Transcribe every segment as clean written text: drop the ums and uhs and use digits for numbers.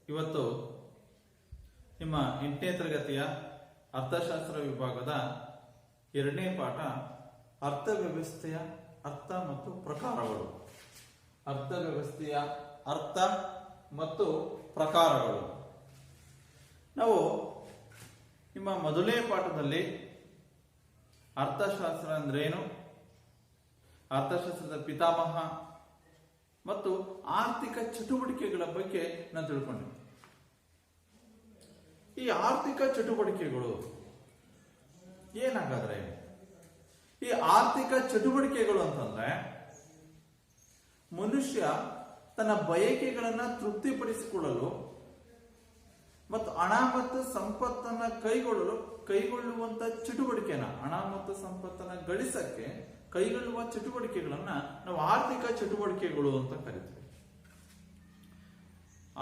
ಇವತ್ತು ನಿಮ್ಮ 8ನೇ ತರಗತಿಯ ಅರ್ಥಶಾಸ್ತ್ರ ವಿಭಾಗದ 2ನೇ ಪಾಠ ಅರ್ಥವ್ಯವಸ್ಥೆಯ ಅರ್ಥ ಮತ್ತು ಪ್ರಕಾರಗಳು. ಅರ್ಥವ್ಯವಸ್ಥೆಯ ಅರ್ಥ ಮತ್ತು ಪ್ರಕಾರಗಳು. ನಾವು ನಿಮ್ಮ ಮೊದಲನೇ ಪಾಠದಲ್ಲಿ ಅರ್ಥಶಾಸ್ತ್ರ ಅಂದ್ರೇನು, ಅರ್ಥಶಾಸ್ತ್ರದ ಪಿತಾಮಹ ಮತ್ತು ಆರ್ಥಿಕ ಚಟುವಟಿಕೆಗಳ ಬಗ್ಗೆ ನಾನು ತಿಳ್ಕೊಂಡೆ. ಈ ಆರ್ಥಿಕ ಚಟುವಟಿಕೆಗಳು ಏನಾಗಾದ್ರೆ, ಈ ಆರ್ಥಿಕ ಚಟುವಟಿಕೆಗಳು ಅಂತಂದ್ರೆ ಮನುಷ್ಯ ತನ್ನ ಬಯಕೆಗಳನ್ನ ತೃಪ್ತಿಪಡಿಸಿಕೊಳ್ಳಲು ಮತ್ತು ಹಣ ಮತ್ತು ಸಂಪತ್ತನ್ನ ಕೈಗೊಳ್ಳುವಂತ ಚಟುವಟಿಕೆನ, ಹಣ ಮತ್ತು ಸಂಪತ್ತನ್ನ ಗಳಿಸಕ್ಕೆ ಕೈಗೊಳ್ಳುವ ಚಟುವಟಿಕೆಗಳನ್ನ ನಾವು ಆರ್ಥಿಕ ಚಟುವಟಿಕೆಗಳು ಅಂತ ಕರಿತೀವಿ.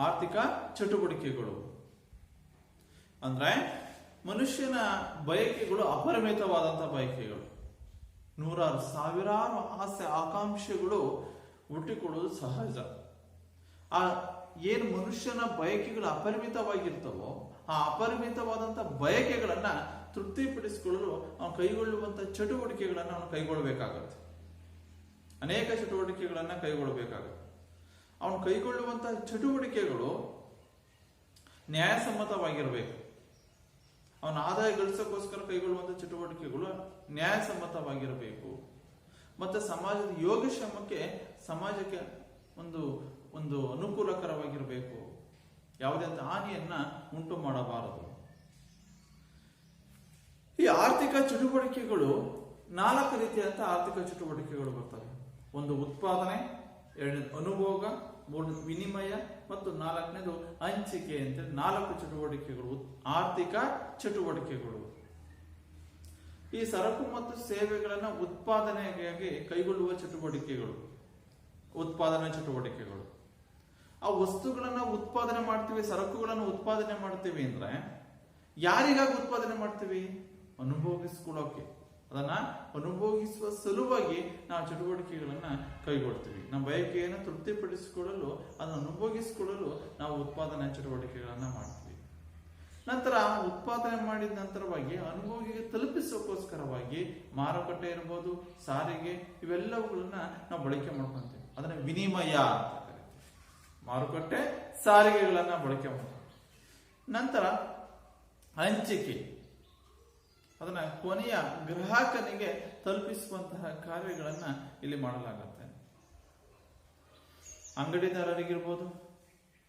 ಆರ್ಥಿಕ ಚಟುವಟಿಕೆಗಳು ಅಂದ್ರೆ ಮನುಷ್ಯನ ಬಯಕೆಗಳು ಅಪರಿಮಿತವಾದಂತಹ ಬಯಕೆಗಳು, ನೂರಾರು ಸಾವಿರಾರು ಆಸೆ ಆಕಾಂಕ್ಷೆಗಳು ಹುಟ್ಟಿಕೊಳ್ಳುವುದು ಸಹಜ. ಆ ಏನು ಮನುಷ್ಯನ ಬಯಕೆಗಳು ಅಪರಿಮಿತವಾಗಿರ್ತವೋ ಆ ಅಪರಿಮಿತವಾದಂತಹ ಬಯಕೆಗಳನ್ನ ತೃಪ್ತಿಪಡಿಸಿಕೊಳ್ಳಲು ಅವನು ಕೈಗೊಳ್ಳುವಂತಹ ಚಟುವಟಿಕೆಗಳನ್ನ ಅವನು ಕೈಗೊಳ್ಳಬೇಕಾಗತ್ತೆ. ಅನೇಕ ಚಟುವಟಿಕೆಗಳನ್ನ ಕೈಗೊಳ್ಳಬೇಕಾಗತ್ತೆ. ಅವನು ಕೈಗೊಳ್ಳುವಂತಹ ಚಟುವಟಿಕೆಗಳು ನ್ಯಾಯಸಮ್ಮತವಾಗಿರಬೇಕು. ಅವನ ಆದಾಯ ಗಳಿಸೋಕ್ಕೋಸ್ಕರ ಕೈಗೊಳ್ಳುವಂತಹ ಚಟುವಟಿಕೆಗಳು ನ್ಯಾಯಸಮ್ಮತವಾಗಿರಬೇಕು. ಮತ್ತೆ ಸಮಾಜದ ಯೋಗಕ್ಷೇಮಕ್ಕೆ, ಸಮಾಜಕ್ಕೆ ಒಂದು ಒಂದು ಅನುಕೂಲಕರವಾಗಿರಬೇಕು. ಯಾವುದೇ ಹಾನಿಯನ್ನ ಉಂಟು ಮಾಡಬಾರದು. ಈ ಆರ್ಥಿಕ ಚಟುವಟಿಕೆಗಳು 4 ರೀತಿಯಾದ ಆರ್ಥಿಕ ಚಟುವಟಿಕೆಗಳು ಬರ್ತವೆ. ಒಂದು ಉತ್ಪಾದನೆ, 2ನೇದು ಅನುಭೋಗ, 3ನೇದು ವಿನಿಮಯ ಮತ್ತು 4ನೇದು ಹಂಚಿಕೆ ಅಂತ 4 ಚಟುವಟಿಕೆಗಳು ಆರ್ಥಿಕ ಚಟುವಟಿಕೆಗಳು. ಈ ಸರಕು ಮತ್ತು ಸೇವೆಗಳನ್ನ ಉತ್ಪಾದನೆಗಾಗಿ ಕೈಗೊಳ್ಳುವ ಚಟುವಟಿಕೆಗಳು ಉತ್ಪಾದನಾ ಚಟುವಟಿಕೆಗಳು. ಆ ವಸ್ತುಗಳನ್ನ ಉತ್ಪಾದನೆ ಮಾಡ್ತೀವಿ, ಸರಕುಗಳನ್ನು ಉತ್ಪಾದನೆ ಮಾಡ್ತೀವಿ ಅಂದ್ರೆ ಯಾರಿಗಾಗಿ ಉತ್ಪಾದನೆ ಮಾಡ್ತೀವಿ? ಅನುಭೋಗಿಸ್ಕೊಳ್ಳೋಕೆ. ಅದನ್ನ ಅನುಭೋಗಿಸುವ ಸಲುವಾಗಿ ನಾವು ಚಟುವಟಿಕೆಗಳನ್ನ ಕೈಗೊಳ್ತೀವಿ. ನಮ್ಮ ಬಯಕೆಯನ್ನು ತೃಪ್ತಿಪಡಿಸಿಕೊಳ್ಳಲು, ಅದನ್ನು ಅನುಭೋಗಿಸಿಕೊಳ್ಳಲು ನಾವು ಉತ್ಪಾದನಾ ಚಟುವಟಿಕೆಗಳನ್ನ ಮಾಡ್ತೀವಿ. ನಂತರ ಉತ್ಪಾದನೆ ಮಾಡಿದ ನಂತರವಾಗಿ ಅನುಭೋಗಿಗೆ ತಲುಪಿಸೋಕ್ಕೋಸ್ಕರವಾಗಿ ಮಾರುಕಟ್ಟೆ ಇರ್ಬೋದು, ಸಾರಿಗೆ, ಇವೆಲ್ಲವುಗಳನ್ನ ನಾವು ಬಳಕೆ ಮಾಡ್ಕೊಂತೀವಿ. ಅದನ್ನ ವಿನಿಮಯ ಅಂತ ಕರಿತೀವಿ. ಮಾರುಕಟ್ಟೆ, ಸಾರಿಗೆಗಳನ್ನ ಬಳಕೆ ಮಾಡ್ತೀವಿ. ನಂತರ ಹಂಚಿಕೆ, ಅದನ್ನ ಕೊನೆಯ ಗ್ರಾಹಕನಿಗೆ ತಲುಪಿಸುವಂತಹ ಕಾರ್ಯಗಳನ್ನ ಇಲ್ಲಿ ಮಾಡಲಾಗುತ್ತೆ. ಅಂಗಡಿದಾರರಿಗಿರ್ಬೋದು,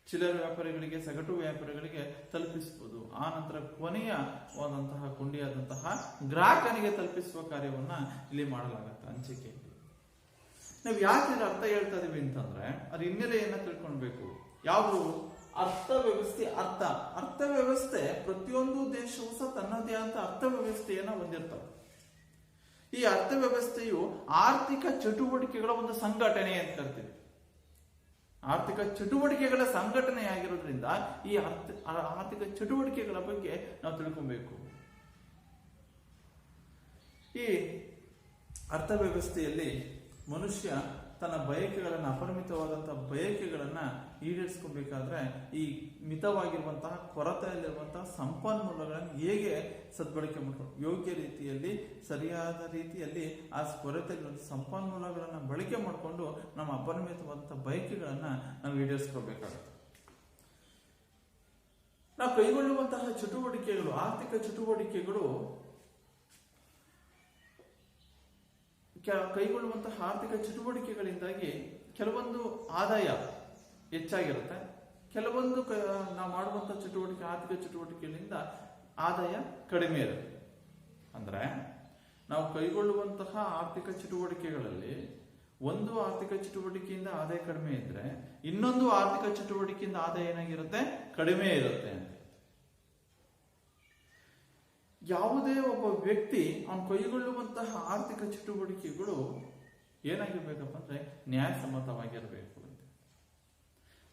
ಚಿಲ್ಲರೆ ವ್ಯಾಪಾರಿಗಳಿಗೆ, ಸಗಟು ವ್ಯಾಪಾರಿಗಳಿಗೆ ತಲುಪಿಸಬಹುದು. ಆ ನಂತರ ಕೊನೆಯವಾದಂತಹ ಕೊಂಡಿಯಾದಂತಹ ಗ್ರಾಹಕನಿಗೆ ತಲುಪಿಸುವ ಕಾರ್ಯವನ್ನ ಇಲ್ಲಿ ಮಾಡಲಾಗುತ್ತೆ ಹಂಚಿಕೆ. ನಾವು ಯಾಕೆ ಅರ್ಥ ಹೇಳ್ತಾ ಇದೀವಿ ಅಂತಂದ್ರೆ ಅದ್ರ ಹಿನ್ನೆಲೆಯನ್ನ ತಿಳ್ಕೊಳ್ಬೇಕು. ಯಾವುದು? ಅರ್ಥವ್ಯವಸ್ಥೆ. ಅರ್ಥವ್ಯವಸ್ಥೆ ಪ್ರತಿಯೊಂದು ದೇಶವೂ ಸಹ ತನ್ನದೇ ಆದ ಅರ್ಥವ್ಯವಸ್ಥೆಯನ್ನ ಹೊಂದಿರ್ತವೆ. ಈ ಅರ್ಥವ್ಯವಸ್ಥೆಯು ಆರ್ಥಿಕ ಚಟುವಟಿಕೆಗಳ ಒಂದು ಸಂಘಟನೆ ಅಂತ ಕರಿತೀವಿ. ಆರ್ಥಿಕ ಚಟುವಟಿಕೆಗಳ ಸಂಘಟನೆಯಾಗಿರೋದ್ರಿಂದ ಈ ಆರ್ಥಿಕ ಚಟುವಟಿಕೆಗಳ ಬಗ್ಗೆ ನಾವು ತಿಳ್ಕೊಬೇಕು. ಈ ಅರ್ಥವ್ಯವಸ್ಥೆಯಲ್ಲಿ ಮನುಷ್ಯ ತನ್ನ ಬಯಕೆಗಳನ್ನ, ಅಪರಿಮಿತವಾದಂತಹ ಬಯಕೆಗಳನ್ನ ಈಡೇರಿಸ್ಕೋಬೇಕಾದ್ರೆ ಈ ಮಿತವಾಗಿರುವಂತಹ, ಕೊರತೆಯಲ್ಲಿರುವಂತಹ ಸಂಪನ್ಮೂಲಗಳನ್ನು ಹೇಗೆ ಸದ್ಬಳಕೆ ಮಾಡ್ಕೊಂಡು ಯೋಗ್ಯ ರೀತಿಯಲ್ಲಿ, ಸರಿಯಾದ ರೀತಿಯಲ್ಲಿ ಆ ಕೊರತೆಗಳ ಸಂಪನ್ಮೂಲಗಳನ್ನ ಬಳಕೆ ಮಾಡಿಕೊಂಡು ನಮ್ಮ ಅಪರಿಮಿತವಾದಂತಹ ಬಯಕೆಗಳನ್ನ ನಾವು ಈಡೇರಿಸ್ಕೋಬೇಕಾಗುತ್ತೆ. ನಾವು ಕೈಗೊಳ್ಳುವಂತಹ ಚಟುವಟಿಕೆಗಳು, ಆರ್ಥಿಕ ಚಟುವಟಿಕೆಗಳು, ಕೈಗೊಳ್ಳುವಂತಹ ಆರ್ಥಿಕ ಚಟುವಟಿಕೆಗಳಿಂದಾಗಿ ಕೆಲವೊಂದು ಆದಾಯ ಹೆಚ್ಚಾಗಿರುತ್ತೆ, ಕೆಲವೊಂದು ನಾವು ಮಾಡುವಂತಹ ಚಟುವಟಿಕೆ, ಆರ್ಥಿಕ ಚಟುವಟಿಕೆಗಳಿಂದ ಆದಾಯ ಕಡಿಮೆ ಇರುತ್ತೆ. ಅಂದ್ರೆ ನಾವು ಕೈಗೊಳ್ಳುವಂತಹ ಆರ್ಥಿಕ ಚಟುವಟಿಕೆಗಳಲ್ಲಿ ಒಂದು ಆರ್ಥಿಕ ಚಟುವಟಿಕೆಯಿಂದ ಆದಾಯ ಕಡಿಮೆ ಇದ್ರೆ ಇನ್ನೊಂದು ಆರ್ಥಿಕ ಚಟುವಟಿಕೆಯಿಂದ ಆದಾಯ ಏನಾಗಿರುತ್ತೆ? ಕಡಿಮೆ ಇರುತ್ತೆ ಅಂತ. ಯಾವುದೇ ಒಬ್ಬ ವ್ಯಕ್ತಿ ಅವನು ಕೈಗೊಳ್ಳುವಂತಹ ಆರ್ಥಿಕ ಚಟುವಟಿಕೆಗಳು ಏನಾಗಿರ್ಬೇಕಪ್ಪ ಅಂದ್ರೆ ನ್ಯಾಯಸಮ್ಮತವಾಗಿರಬೇಕು ಅಂತ.